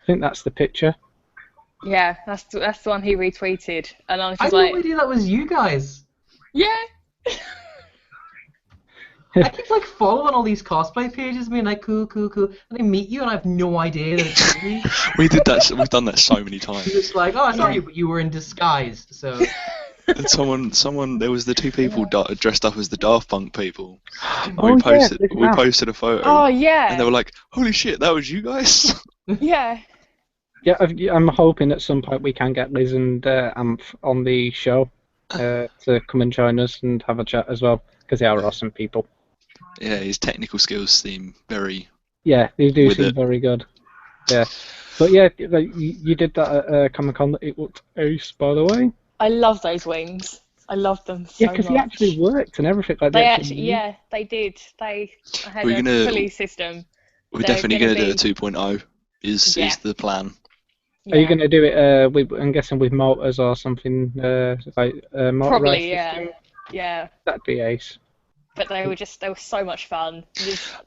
I think that's the picture. Yeah, that's the one he retweeted, and I was I just had like, no idea that was you guys. yeah. I keep like following all these cosplay pages, being like, cool, and I meet you, and I have no idea that it's you. We've done that so many times. You're just like, oh, I saw you, but you were in disguise, so. And someone, there was the 2 people dressed up as the Daft Punk people. Oh, We posted a photo. Oh yeah. And they were like, "Holy shit, that was you guys!" Yeah. Yeah, I'm hoping at some point we can get Liz and Amph on the show to come and join us and have a chat as well, because they are awesome people. Yeah, his technical skills seem very. Yeah, they do seem very good. Yeah, but yeah, like, you did that at Comic Con. It looked ace, by the way. I love those wings. I love them so much. Yeah, because they actually worked and everything like that. They did. I had We're a gonna- pulley system. We're definitely going to do a 2.0. Is the plan. Are you going to do it? I'm guessing with motors or something like motorized Probably, system? yeah. That'd be ace. But they were so much fun.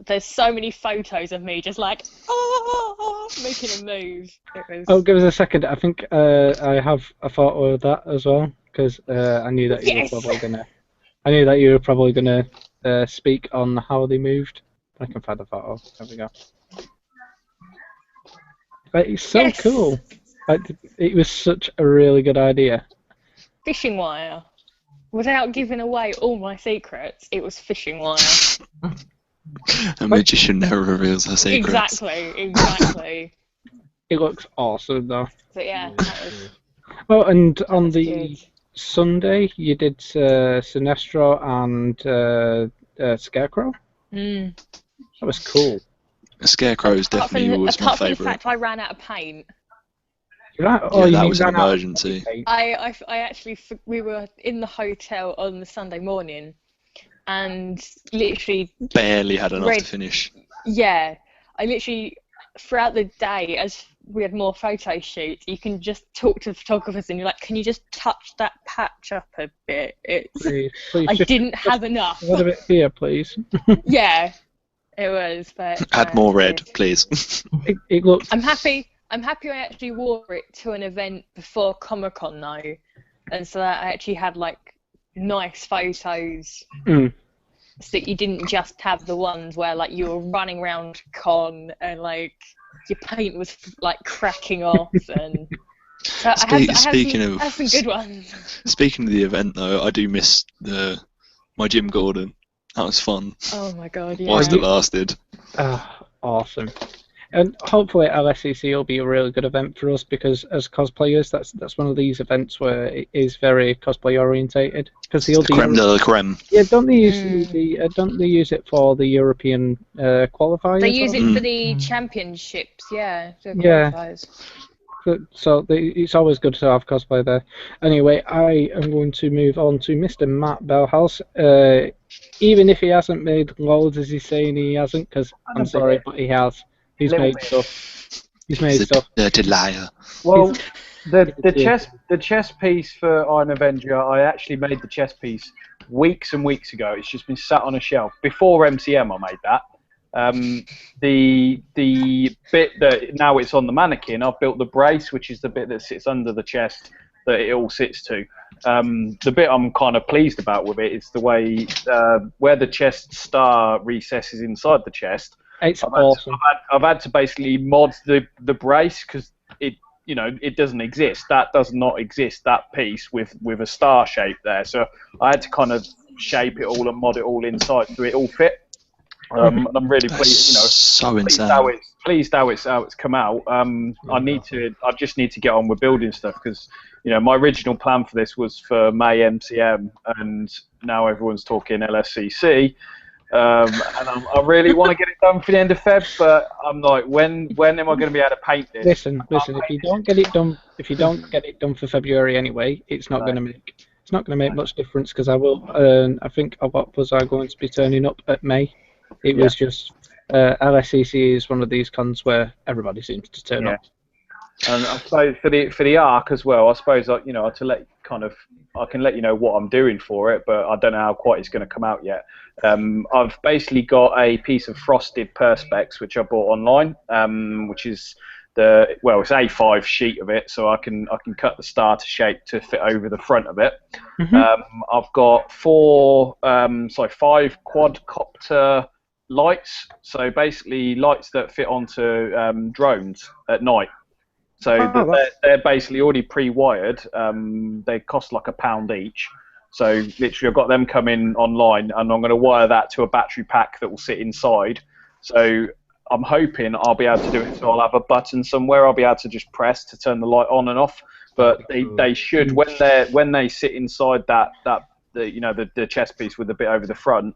There's so many photos of me just like making a move. It was. Oh, give us a second. I think I have a photo of that as well, because I knew that you were probably gonna. I knew that you were probably gonna speak on how they moved. I can find the photo. There we go. But it's so cool. Like, it was such a really good idea. Fishing wire. Without giving away all my secrets, it was fishing wire. A magician never reveals her secrets. Exactly. It looks awesome though. But yeah, that was. Well, and on the good. Sunday you did Sinestro and Scarecrow. Mm. That was cool. Scarecrow definitely was my apart from the favourite. fact I ran out of paint. Right? Yeah, that was an emergency. I actually, we were in the hotel on the Sunday morning, and literally barely had enough to finish. Yeah, I literally throughout the day, as we had more photo shoots, you can just talk to the photographers, and you're like, "Can you just touch that patch up a bit?" Please, I didn't have enough. A little bit here, please. Yeah, it was. But add more red, please. It looks. I'm happy I actually wore it to an event before Comic Con though, and so that I actually had like nice photos. Mm. So that you didn't just have the ones where like you were running around con and like your paint was like cracking off and. So I have some good ones. Speaking of the event though, I do miss my Jim Gordon. That was fun. Oh my god! Yeah. Whilst it lasted. Awesome. And hopefully LSCC will be a really good event for us, because as cosplayers, that's one of these events where it is very cosplay orientated. Because the creme de la creme. Yeah, don't they use it for the European qualifiers? They use it for the championships, yeah. So it's always good to have cosplay there. Anyway, I am going to move on to Mr. Matt Bellhouse. Even if he hasn't made loads, as he's saying he hasn't, because I'm sorry, but he has. He's made stuff. He's made stuff. Dirty liar. Well, the chess piece for Iron Avenger, I actually made the chess piece weeks and weeks ago. It's just been sat on a shelf. Before MCM, I made that. The bit that now it's on the mannequin, I've built the brace, which is the bit that sits under the chest that it all sits to. The bit I'm kind of pleased about with it is the way where the chest star recesses inside the chest. It's awesome. I've had to basically mod the brace because it doesn't exist. That does not exist. That piece with a star shape there. So I had to kind of shape it all and mod it all inside so it all fit. And I'm really That's pleased. so insane. Pleased how it's come out. I just need to get on with building stuff because my original plan for this was for May MCM, and now everyone's talking LSCC. And I really want to get it done for the end of Feb, but I'm like, when am I going to be able to paint this? Listen. If you don't get it done for February anyway, it's not going to make much difference because I think a lot of us are going to be turning up at May. It was just LSCC is one of these cons where everybody seems to turn up. And I suppose for the arc as well, I suppose I can let you know what I'm doing for it, but I don't know how quite it's going to come out yet. I've basically got a piece of frosted perspex which I bought online, which is it's A5 sheet of it, so I can cut the star to shape to fit over the front of it. I've got 5 quadcopter lights, so basically lights that fit onto drones at night. So they're basically already pre-wired. They cost like £1 each. So literally I've got them coming online, and I'm going to wire that to a battery pack that will sit inside. So I'm hoping I'll be able to do it. So I'll have a button somewhere I'll be able to just press to turn the light on and off. But they should, when they sit inside the chest piece with the bit over the front,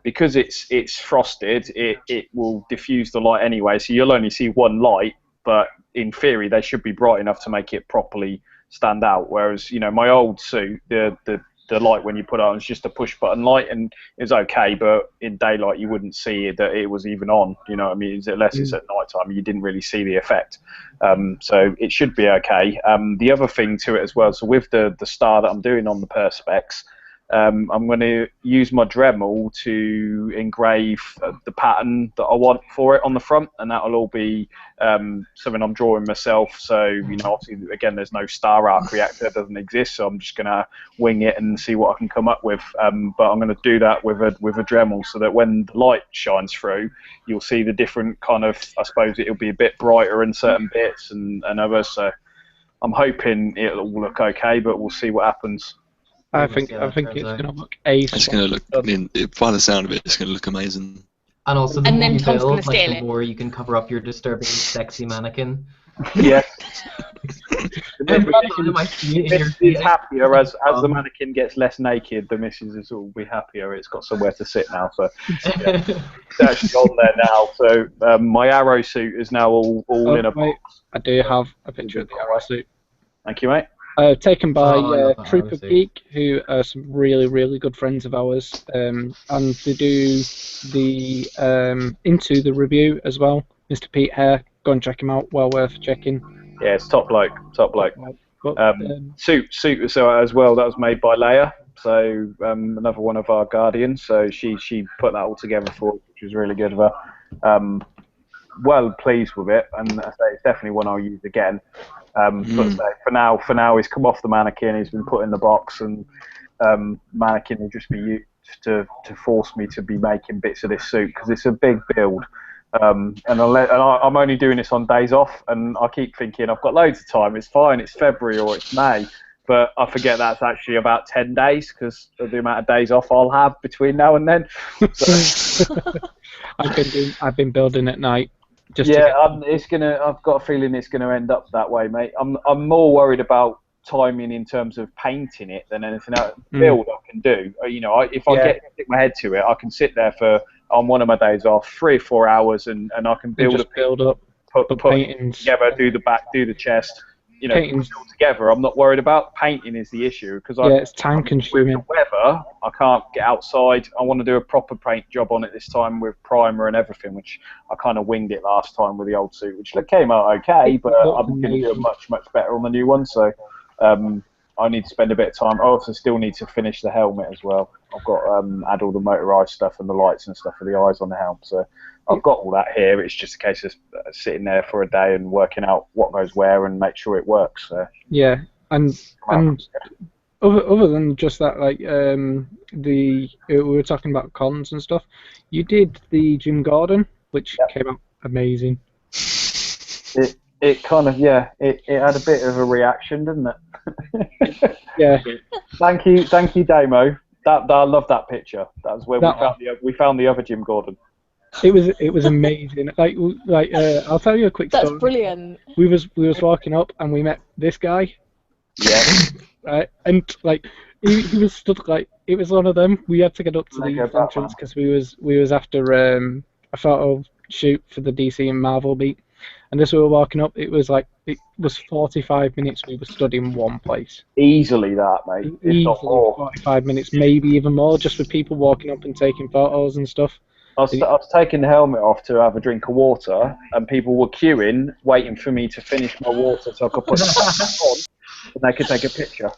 because it's frosted, it will diffuse the light anyway. So you'll only see one light, but in theory they should be bright enough to make it properly stand out. Whereas my old suit, the light when you put it on is just a push button light, and it's okay, but in daylight you wouldn't see that it was even on. You know what I mean? Unless it's at night time, you didn't really see the effect. So it should be okay. The other thing to it as well, so with the star that I'm doing on the perspex, I'm going to use my Dremel to engrave the pattern that I want for it on the front, and that'll all be something I'm drawing myself. So obviously again, there's no star arc reactor, it doesn't exist, so I'm just going to wing it and see what I can come up with. But I'm going to do that with a Dremel, so that when the light shines through, you'll see the different kind of, I suppose it'll be a bit brighter in certain bits and others. So I'm hoping it'll all look okay, but we'll see what happens. I think it's going to look ace. It's going to look, by the sound of it, it's going to look amazing. And also, and then Tom's going to steal the more you can cover up your disturbing, sexy mannequin. Yeah. The missus is happier as the mannequin gets less naked. The missus will be happier. It's got somewhere to sit now, so it's actually on there now. So my arrow suit is now all in a box. I do have a picture of the arrow suit. Thank you, mate. Taken by Trooper Geek, who are some really, really good friends of ours, and they do the Into the review as well. Mr. Pete Hare, go and check him out. Well worth checking. Yeah, it's top bloke. Suit as well. That was made by Leia, so another one of our guardians. So she put that all together for us, which was really good of her. Well pleased with it, and I say it's definitely one I'll use again. But for now, he's come off the mannequin. He's been put in the box, and mannequin will just be used to force me to be making bits of this suit because it's a big build. And I'm only doing this on days off, and I keep thinking I've got loads of time. It's fine. It's February or it's May, but I forget that's actually about 10 days because of the amount of days off I'll have between now and then. So. I've been building at night. I've got a feeling it's gonna end up that way, mate. I'm more worried about timing in terms of painting it than anything else. Build I can do. If I stick my head to it, I can sit there on one of my days off 3 or 4 hours and I can build up, put together, do the back, do the chest. Build together. I'm not worried about painting is the issue because it's time consuming. With the weather, I can't get outside. I want to do a proper paint job on it this time with primer and everything, which I kind of winged it last time with the old suit, which came out okay, but I'm going to do it much better on the new one. So I need to spend a bit of time. I also still need to finish the helmet as well. I've got add all the motorised stuff and the lights and stuff for the eyes on the helm. So I've got all that here. It's just a case of sitting there for a day and working out what goes where and make sure it works. So. Yeah, and other than just that, like we were talking about cons and stuff. You did the Jim Gordon, which came out amazing. It kind of it had a bit of a reaction, didn't it? Yeah. Thank you, Damo. I love that picture. That was where we found the other Jim Gordon. It was amazing. I'll tell you a quick That's story. brilliant. We was walking up and we met this guy. Yeah. Right, and like he was stood like it was one of them. We had to get up to the Lego youth entrance because we was after a photo shoot for the DC and Marvel beat. And as we were walking up, it was 45 minutes. We were stood in one place. Easily that, mate. If Easily not more. 45 minutes, maybe even more, just for people walking up and taking photos and stuff. I was taking the helmet off to have a drink of water, and people were queuing, waiting for me to finish my water so I could put it on, and they could take a picture.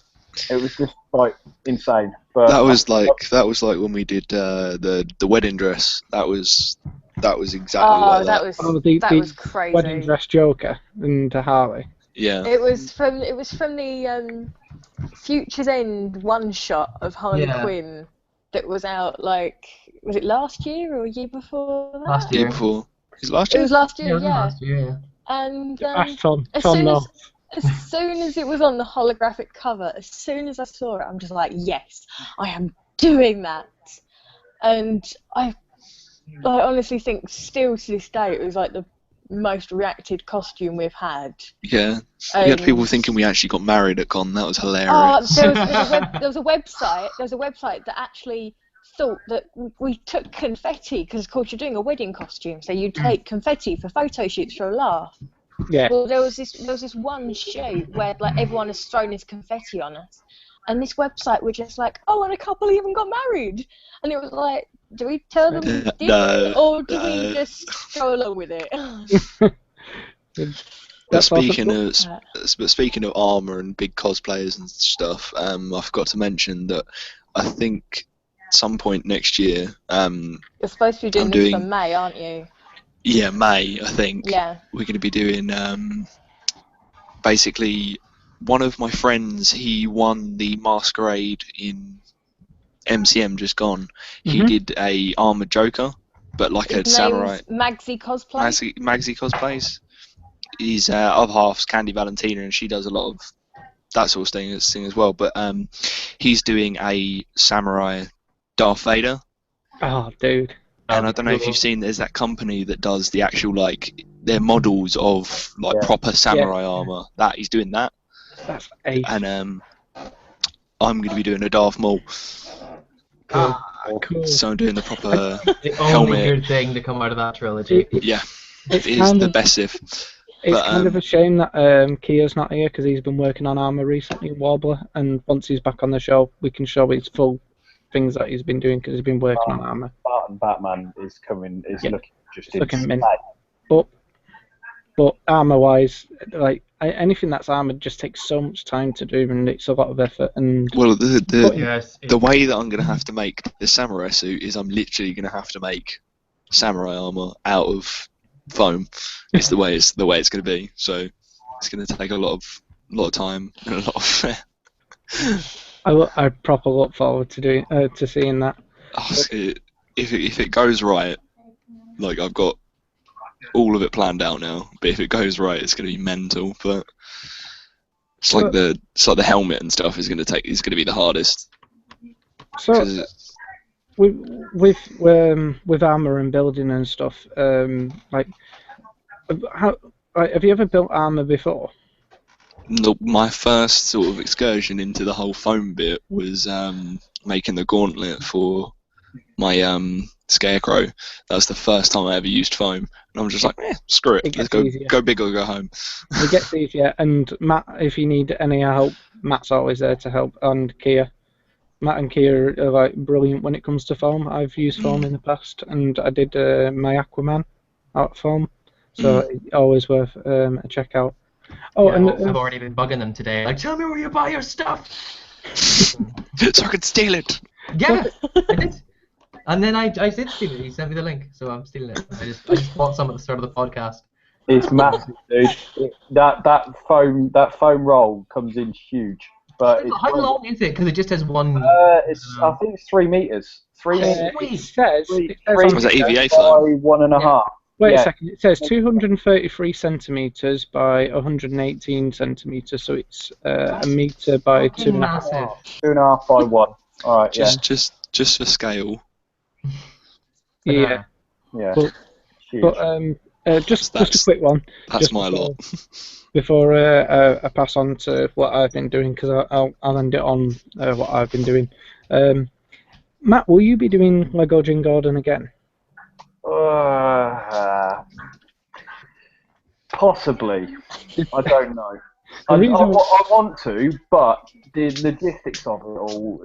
It was just like insane. But that was like when we did the wedding dress. That was exactly like that. That was crazy. Wedding dress Joker and Harley. Yeah. It was from the Future's End one shot of Harley Quinn that was out was it last year or a year before that? Last year. Year before. It was last year. It was last year, Yeah, it was yeah. last year, yeah. And as soon as it was on the holographic cover, as soon as I saw it, I'm just like, yes, I am doing that. And I honestly think still to this day it was like the most reacted costume we've had. Yeah. We had people thinking we actually got married at con. That was hilarious. There was a website that actually thought that we took confetti because of course you're doing a wedding costume, so you take confetti for photo shoots for a laugh. Yeah. Well, there was this one shoot where like everyone has thrown this confetti on us, and this website were just like, oh, and a couple even got married, and it was like, do we tell them we did it, or do we just go along with it? But speaking of armor and big cosplayers and stuff, I forgot to mention that I think some point next year, you're supposed to be doing this for May, aren't you? Yeah, May, I think. Yeah. We're going to be doing, basically, one of my friends, he won the Masquerade in MCM just gone. He did a armored Joker, but like a samurai. Magsy Cosplay? Magsy Cosplays. He's other half's Candy Valentina, and she does a lot of that sort of thing as well. But he's doing a samurai Darth Vader. Oh, dude. And I don't know if you've seen, there's that company that does the actual, their models of, proper samurai armor. That, he's doing that. That's ace. And I'm going to be doing a Darth Maul. Cool. So I'm doing the proper The helmet. only good thing to come out of that trilogy. Yeah, it is the best if. It's kind of a shame that Kia's not here because he's been working on armor recently in Warbler, and once he's back on the show, we can show his full things that he's been doing because he's been working on armor. Batman is coming. Looking just insane. But armor-wise, anything that's armored just takes so much time to do, and it's a lot of effort. And the way that I'm going to have to make the samurai suit is I'm literally going to have to make samurai armor out of foam. It's the way it's going to be. So it's going to take a lot of time and a lot of. I proper look forward to seeing that. If it goes right, I've got all of it planned out now. But if it goes right, it's going to be mental. But it's like the helmet and stuff is going to be the hardest. So with armor and building and stuff, have you ever built armor before? My first sort of excursion into the whole foam bit was making the gauntlet for my scarecrow. That was the first time I ever used foam, and I'm just like, screw it, let's go big or go home. It gets easier, and Matt, if you need any help, Matt's always there to help, and Kia. Matt and Kia are brilliant when it comes to foam. I've used foam in the past, and I did my Aquaman out of foam, so it's always worth a check out. Oh, yeah, and I've already been bugging them today. Tell me where you buy your stuff. So I could steal it. Yeah, I did. And then I did steal it. He sent me the link, so I'm stealing it. I just bought some at the start of the podcast. It's massive, dude. That foam roll comes in huge. But how long is it? Because it just has one. I think it's 3 meters. 3 meters. It says was that EVA foam? 1.5. Wait a second. It says 233 centimeters by 118 centimeters, so it's a meter by 2.5. 2.5 by 1. All right. Just for scale. Yeah. Yeah. Huge. But just a quick one. That's my lot. Before I pass on to what I've been doing, because I'll end it on what I've been doing. Matt, will you be doing Lego Jim Gordon again? Possibly. I don't know. I want to, but the logistics of it all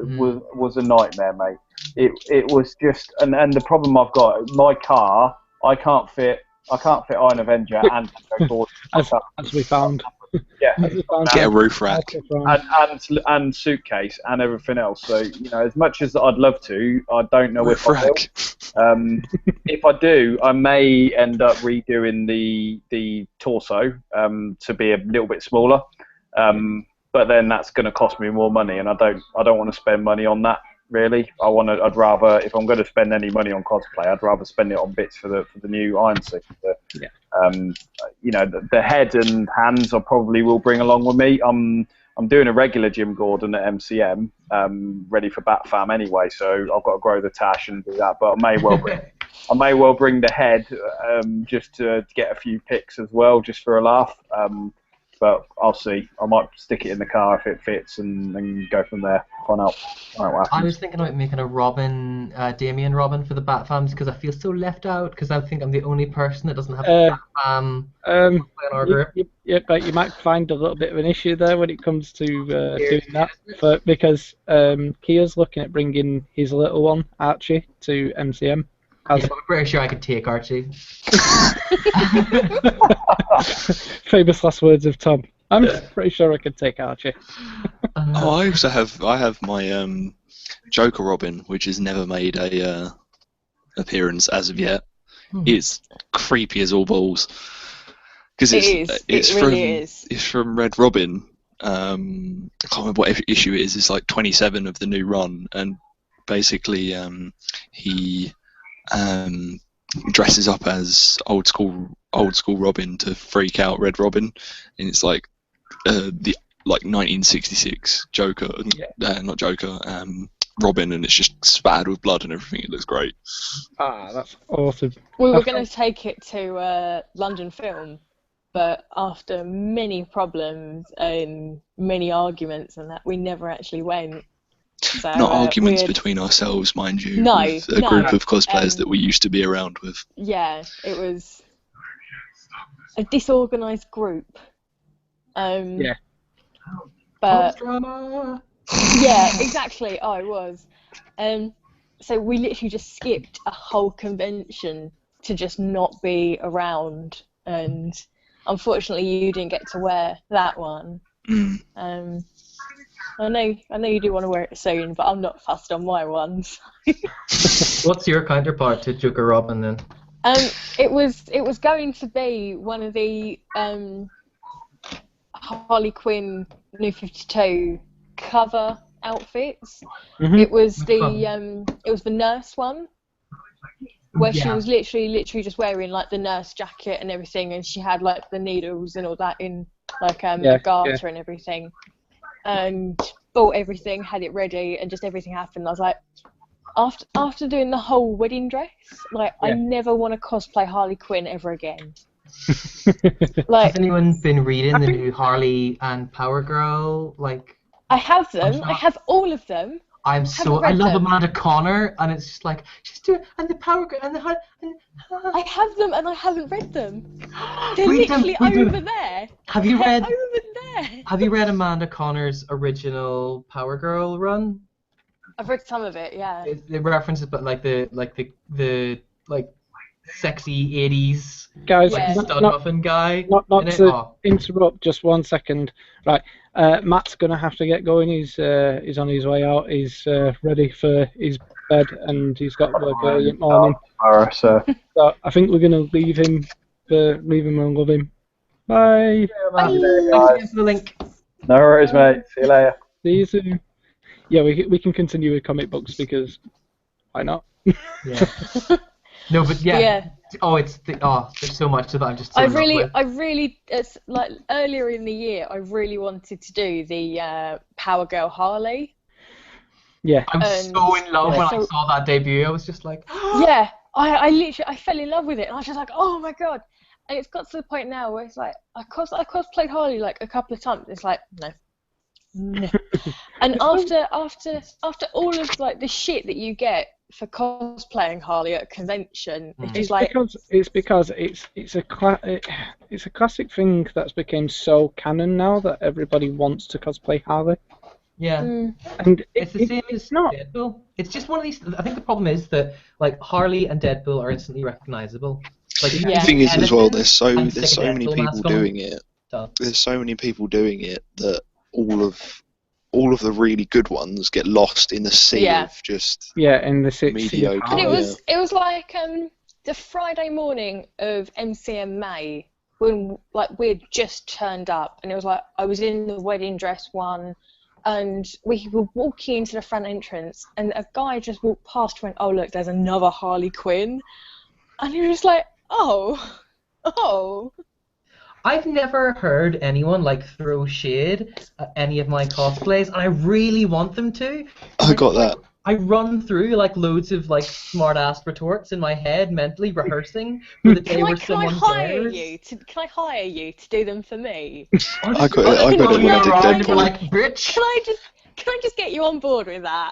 was a nightmare, mate. It was just, and the problem I've got, my car, I can't fit Iron Avenger and Gordon. As we found. Yeah. Get a roof rack. And suitcase and everything else. So, as much as I'd love to, I don't know if I will. If I do, I may end up redoing the torso to be a little bit smaller. But then that's going to cost me more money, and I don't want to spend money on that. Really, I'd rather, if I'm going to spend any money on cosplay, I'd rather spend it on bits for the new Iron Suit. The head and hands I probably will bring along with me. I'm doing a regular Jim Gordon at MCM, ready for Batfam anyway, so I've got to grow the tash and do that. But I may well bring the head just to get a few pics as well, just for a laugh. But I'll see. I might stick it in the car if it fits and go from there. Find out what happens. I was thinking about making a Damien Robin for the Batfams because I feel so left out because I think I'm the only person that doesn't have a Batfam in our group. But you might find a little bit of an issue there when it comes to doing that, because Kia's looking at bringing his little one, Archie, to MCM. I'm pretty sure I could take Archie. Famous last words of Tom. I'm pretty sure I could take Archie. I have my Joker Robin, which has never made a appearance as of yet. It's creepy as all balls because it's from Red Robin. I can't remember what issue it is. It's like 27 of the new run, and basically he dresses up as old school Robin to freak out Red Robin, and it's like the 1966 Joker, not Joker, Robin, and it's just spattered with blood and everything. It looks great. That's awesome. We were going to take it to London Film, but after many problems and many arguments and that, we never actually went. So, not arguments between ourselves, mind you. No, with a group of cosplayers that we used to be around with. Yeah, it was a disorganised group. But drama. Yeah, exactly. Oh, it was. So we literally just skipped a whole convention to just not be around, and unfortunately, you didn't get to wear that one. I know you do want to wear it soon, but I'm not fussed on my ones. What's your counterpart to Joker Robin then? It was going to be one of the Harley Quinn New 52 cover outfits. Mm-hmm. It was the nurse one, where she was literally just wearing like the nurse jacket and everything, and she had like the needles and all that in like a garter and everything, and bought everything, had it ready, and just everything happened. I was like, after doing the whole wedding dress, like I never want to cosplay Harley Quinn ever again. Has anyone been reading the new Harley and Power Girl? Like, I have them. I have all of them. I love Amanda Connor, and it's just like she's doing, and the Power Girl and the. I have them, and I haven't read them. They're literally over there. Have you read? Over there. Have you read Amanda Connor's original Power Girl run? I've read some of it, yeah. It references, but like the sexy 80s guys, stud muffin guy. Not to interrupt, just 1 second. Right, Matt's gonna have to get going. He's on his way out. He's ready for his bed, and he's got work early in the morning. So I think we're gonna leave him and love him. Bye. Bye. Thanks for the link. No worries, mate. See you later. See you soon. Yeah, we can continue with comic books because why not? Yeah. No, but yeah. Oh, there's so much to that. I'm just. I really, it's like earlier in the year, I really wanted to do the Power Girl Harley. Yeah. I'm so in love when I saw that debut. I was just like. Yeah, I fell in love with it, and I was just like, oh my god. And it's got to the point now where it's like I cosplayed Harley like a couple of times. It's like no. And after all of like the shit that you get for cosplaying Harley at a convention, it's like because it's a classic thing that's become so canon now that everybody wants to cosplay Harley. Yeah. And it's the same as Deadpool. It's just one of these. I think the problem is that like Harley and Deadpool are instantly recognizable. Like, the thing is as well, there's so many people doing it. There's so many people doing it that all of the really good ones get lost in the sea of just in the mediocre. And it was like the Friday morning of MCM May when like we had just turned up, and it was like I was in the wedding dress one. And we were walking into the front entrance, and a guy just walked past and went, oh, look, there's another Harley Quinn. And you're just like, oh. I've never heard anyone, like, throw shade at any of my cosplays, and I really want them to. I got that. I run through, like, loads of, like, smart-ass retorts in my head, mentally rehearsing for the day where someone dares. Can I hire you to do them for me? I got it when I did Deadpool. Like, bitch. Can I just get you on board with that?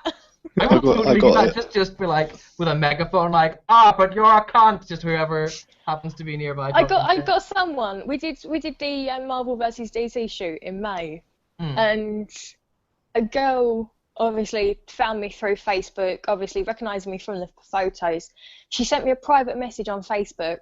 I got it. Just be like, with a megaphone, like, but you're a cunt, just whoever happens to be nearby. I got someone. We did the Marvel vs DC shoot in May, and a girl obviously found me through Facebook, obviously recognised me from the photos. She sent me a private message on Facebook,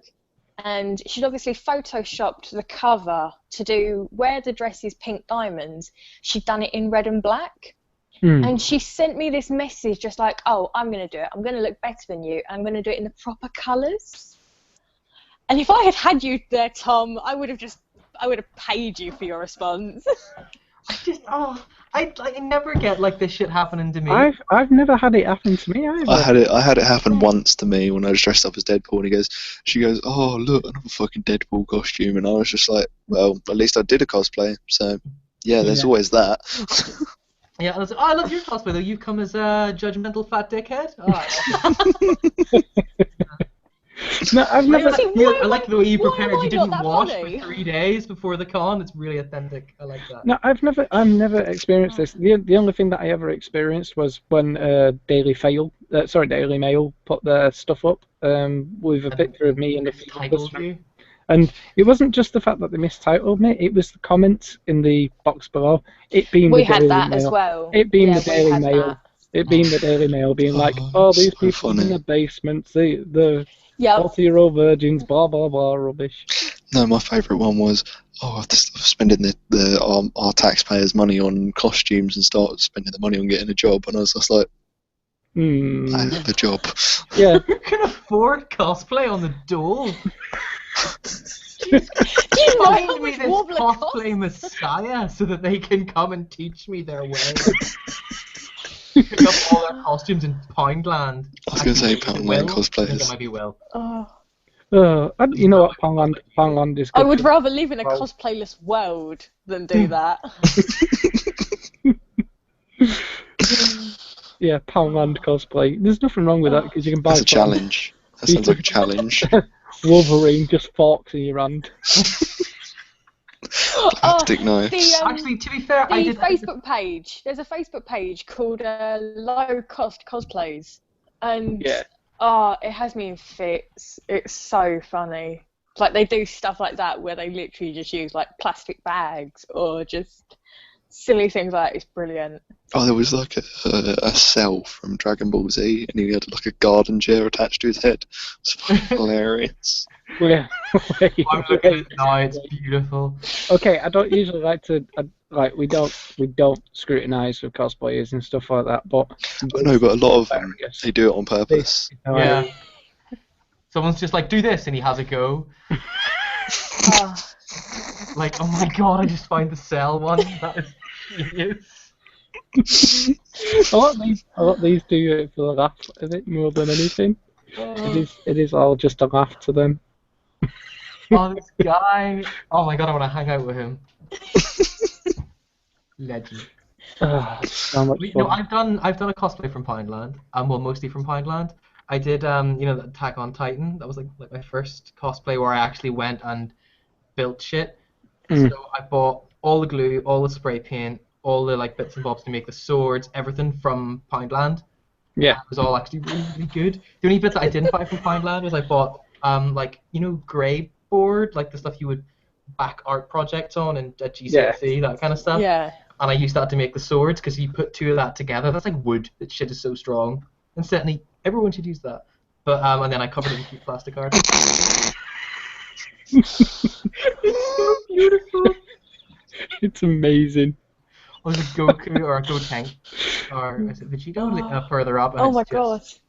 and she'd obviously photoshopped the cover to do where the dress is pink diamonds. She'd done it in red and black. And she sent me this message just like, oh, I'm going to do it. I'm going to look better than you. I'm going to do it in the proper colours. And if I had you there, Tom, I would have paid you for your response. I never get like this shit happening to me. I've never had it happen to me either. I had it happen once to me when I was dressed up as Deadpool, and she goes, oh look, another fucking Deadpool costume, and I was just like, well, at least I did a cosplay, so yeah, there's always that. Yeah, and I was like, oh, I love your cosplay though. You come as a judgmental fat dickhead. No, I've never. I like the way you prepared. You didn't wash for 3 days before the con. It's really authentic. I like that. No, I've never experienced this. The only thing that I ever experienced was when Daily Mail put their stuff up with a picture of me and a few. And it wasn't just the fact that they mistitled me; it was the comments in the box below. It being we the had Daily that Mail. As well. It being the Daily Mail. That. It being the Daily Mail, being like, oh, these people in the basement, the 40-year-old virgins, blah blah blah, rubbish. No, my favourite one was, I'm spending our taxpayers' money on costumes and start spending the money on getting a job, and I was just like, I have a job. Yeah. You can afford cosplay on the dole. Do you know how much this cosplay messiah so that they can come and teach me their way? Pick up all their costumes in Poundland. I was going to say Poundland cosplayers. I think it might be Will. You know what, Poundland is good. I would rather live in a cosplayless world than do that. Yeah, Poundland cosplay. There's nothing wrong with that because you can buy. That's a challenge. That sounds like a challenge. Wolverine just forks in your hand. Plastic knives. Actually, to be fair, Facebook page. There's a Facebook page called Low Cost Cosplays, and it has me in fits. It's so funny. Like they do stuff like that where they literally just use like plastic bags or just silly things like that. It's brilliant. Oh, there was like a cell from Dragon Ball Z, and he had like a garden chair attached to his head. It's hilarious. Yeah. I'm looking at it now. It's beautiful. Okay, I don't usually like to we don't scrutinise with cosplayers and stuff like that, but I know, but a lot of them they do it on purpose. Yeah. Someone's just like, do this, and he has a go. Like, oh my god, I just find the cell one. That is genius. I want these do it for the laugh of it more than anything. It is all just a laugh to them. Oh, this guy! Oh my god, I want to hang out with him. Legend. So much fun. No, I've done a cosplay from Poundland, well, mostly from Poundland, I did the Attack on Titan. That was like my first cosplay where I actually went and built shit. So I bought all the glue, all the spray paint, all the like bits and bobs to make the swords, everything from Poundland. Yeah. It was all actually really, really good. The only bit that I didn't buy from Poundland was I bought grey board, like the stuff you would back art projects on and at GCSE, that kind of stuff. Yeah. And I used that to make the swords because you put two of that together. That's like wood. That shit is so strong. And certainly everyone should use that. But and then I covered it in cute plastic art. It's so beautiful. It's amazing. Or is it Goku or Gotenk? Or is it Vegeta further up? And Oh my it's just...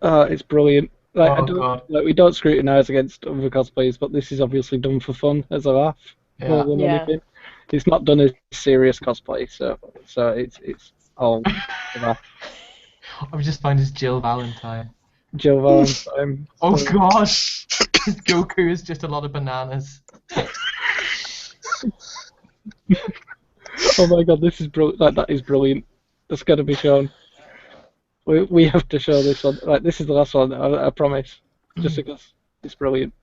god. It's brilliant. Like, God. Like, we don't scrutinise against other cosplays, but this is obviously done for fun, as a laugh, more than anything. It's not done as serious cosplay, so it's all for that. I've just found his Jill Valentine. Jill Valentine. Oh god! Goku is just a lot of bananas. Oh my god, this is brilliant. Like, that is brilliant. That's got to be shown. We have to show this one. Like, this is the last one, I promise. Just because it's brilliant.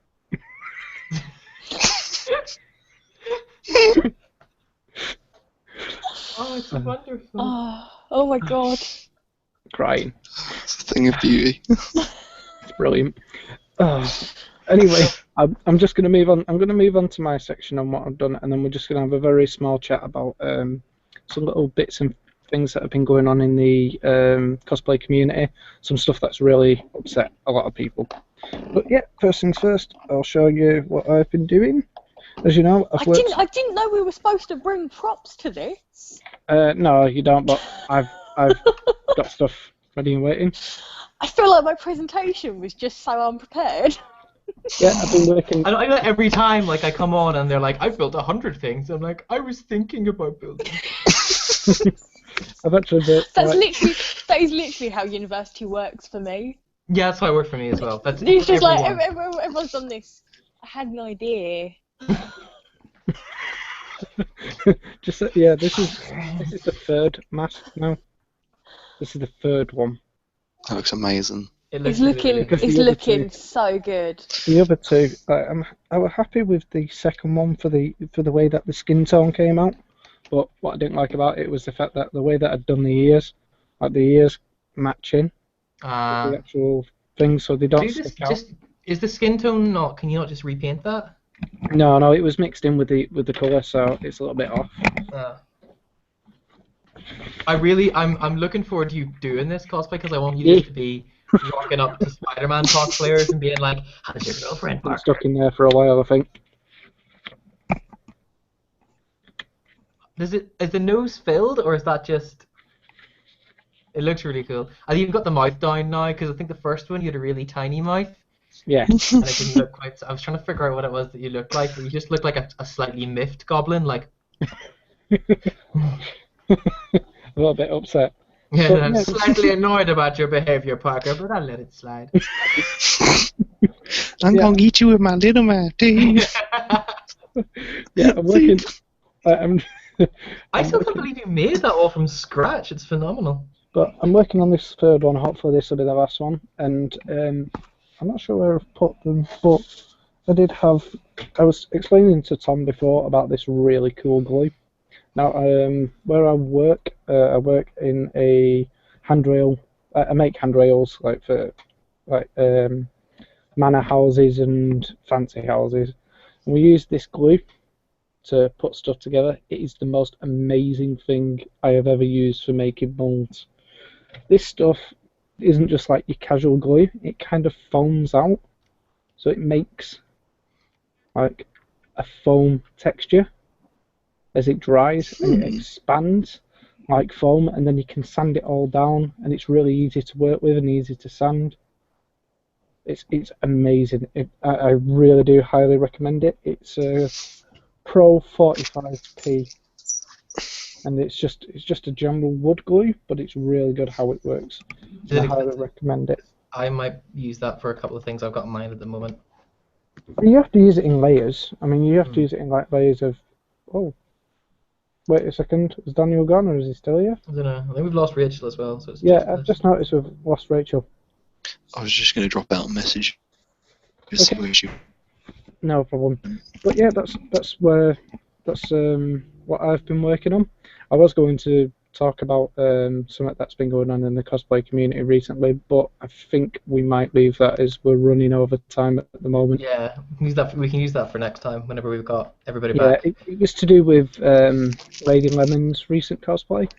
Oh, it's wonderful. Oh my god. Crying. It's a thing of beauty. It's brilliant. Anyway, I'm just going to move on. I'm going to move on to my section on what I've done, and then we're just going to have a very small chat about some little bits and things that have been going on in the cosplay community. Some stuff that's really upset a lot of people. But yeah, first things first, I'll show you what I've been doing. As you know, I didn't know we were supposed to bring props to this. No, you don't. But I've got stuff ready and waiting. I feel like my presentation was just so unprepared. Yeah, I've been working. I know every time like I come on and they're like, I've built 100 things. I'm like, I was thinking about building. I've actually built. That is literally how university works for me. Yeah, that's how it worked for me as well. That's it's just everyone. like everyone's done this. I had an idea. This is the third mask now. This is the third one. That looks amazing. It's looking so good. The other two, I was happy with the second one for the way that the skin tone came out. But what I didn't like about it was the fact that the way that I'd done the ears, like the ears matching with the actual thing, so they don't stick out. Is the skin tone not? Can you not just repaint that? No, it was mixed in with the colour, so it's a little bit off. I'm looking forward to you doing this cosplay because I want you to be walking up to Spider-Man cosplayers and being like, "How's your girlfriend?" I'm stuck in there for a while, I think. Is the nose filled or is that just? It looks really cool. I've even got the mouth down now because I think the first one you had a really tiny mouth. Yeah. And it didn't look quite. I was trying to figure out what it was that you looked like. But you just looked like a slightly miffed goblin, like. A little bit upset. Yeah, but, I'm slightly annoyed about your behaviour, Parker, but I'll let it slide. I'm gonna eat you with my little man, teeth. Yeah, I'm working. I still can't believe you made that all from scratch. It's phenomenal. But I'm working on this third one. Hopefully, this will be the last one. And I'm not sure where I've put them, but I was explaining to Tom before about this really cool glue. Now, where I work in a handrail. I make handrails for manor houses and fancy houses. And we use this glue to put stuff together. It is the most amazing thing I have ever used for making molds. This stuff isn't just like your casual glue. It kind of foams out, so it makes like a foam texture as it dries, and it expands like foam, and then you can sand it all down, and it's really easy to work with and easy to sand. It's amazing. I really do highly recommend it. It's Pro 45p, and it's just a general wood glue, but it's really good how it works. So I highly recommend it. I might use that for a couple of things I've got in mind at the moment. You have to use it in layers. I mean, you have to use it in like layers of. Oh, wait a second. Is Daniel gone, or is he still here? I don't know. I think we've lost Rachel as well. So it's yeah, I've just noticed we've lost Rachel. I was just going to drop out a message. Just see Okay. where she... No problem. But yeah, that's what I've been working on. I was going to talk about something that's been going on in the cosplay community recently, but I think we might leave that as we're running over time at the moment. Yeah, we can use that for next time whenever we've got everybody Yeah, back. it was to do with Lady Lemon's recent cosplay.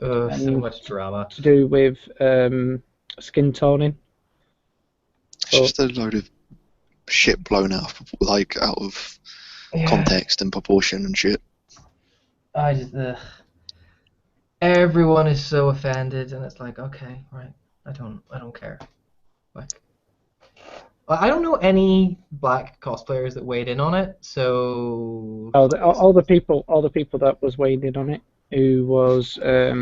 So much drama. To do with skin toning. It's just a load of shit blown out of context and proportion and shit. I just everyone is so offended, and it's like, okay, right, I don't care. Like, I don't know any black cosplayers that weighed in on it, so all the people that was weighing in on it, who was a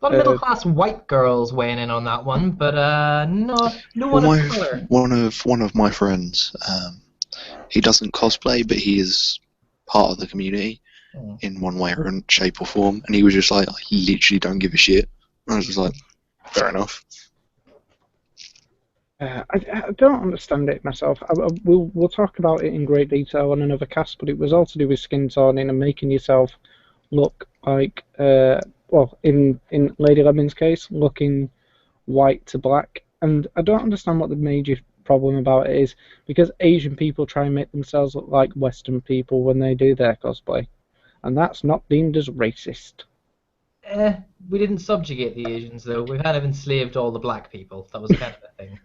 lot of middle-class white girls weighing in on that one, but no one of color. One of my friends, he doesn't cosplay, but he is part of the community in one way or shape or form, and he was just like, I literally don't give a shit. And I was just like, fair enough. I don't understand it myself. We'll talk about it in great detail on another cast, but it was all to do with skin toning and making yourself look like, well, in Lady Lemon's case, looking white to black. And I don't understand what the major problem about it is, because Asian people try and make themselves look like Western people when they do their cosplay, and that's not deemed as racist. We didn't subjugate the Asians, though. We kind of enslaved all the black people. That was kind of the thing.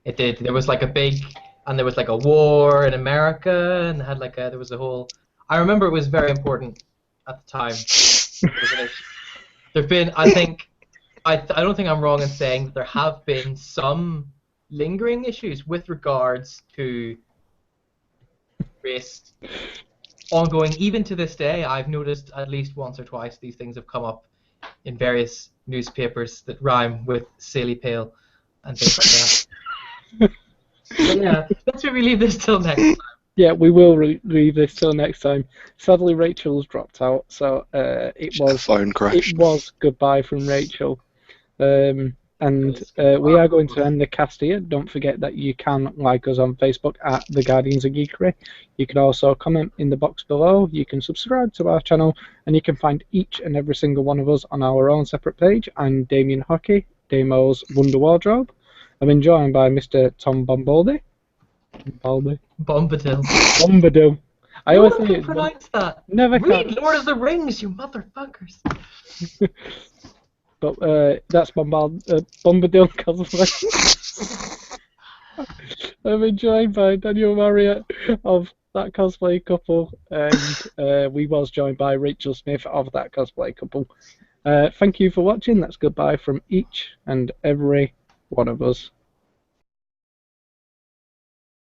It did. There was like there was like a war in America, and had there was a whole. I remember it was very important at the time. There've been, I think, I don't think I'm wrong in saying that there have been some lingering issues with regards to race ongoing. Even to this day, I've noticed at least once or twice these things have come up in various newspapers that rhyme with silly pale and things like that. But yeah, let's maybe leave this till next time. Yeah, we will leave this till next time. Sadly, Rachel's dropped out, so it was phone crash. It was goodbye from Rachel. And we are going to end the cast here. Don't forget that you can like us on Facebook at The Guardians of Geekery. You can also comment in the box below. You can subscribe to our channel, and you can find each and every single one of us on our own separate page. I'm Damien Hockey, Damos Wonder Wardrobe. I'm been joined by Mr. Tom Bombadil. Bombadil. I always say it's pronounce that. Never Read can. Lord of the Rings, you motherfuckers. But that's Bombadil Cosplay. I'm been joined by Daniel Marriott of That Cosplay Couple, and we was joined by Rachel Smith of That Cosplay Couple. Thank you for watching. That's goodbye from each and every one of us.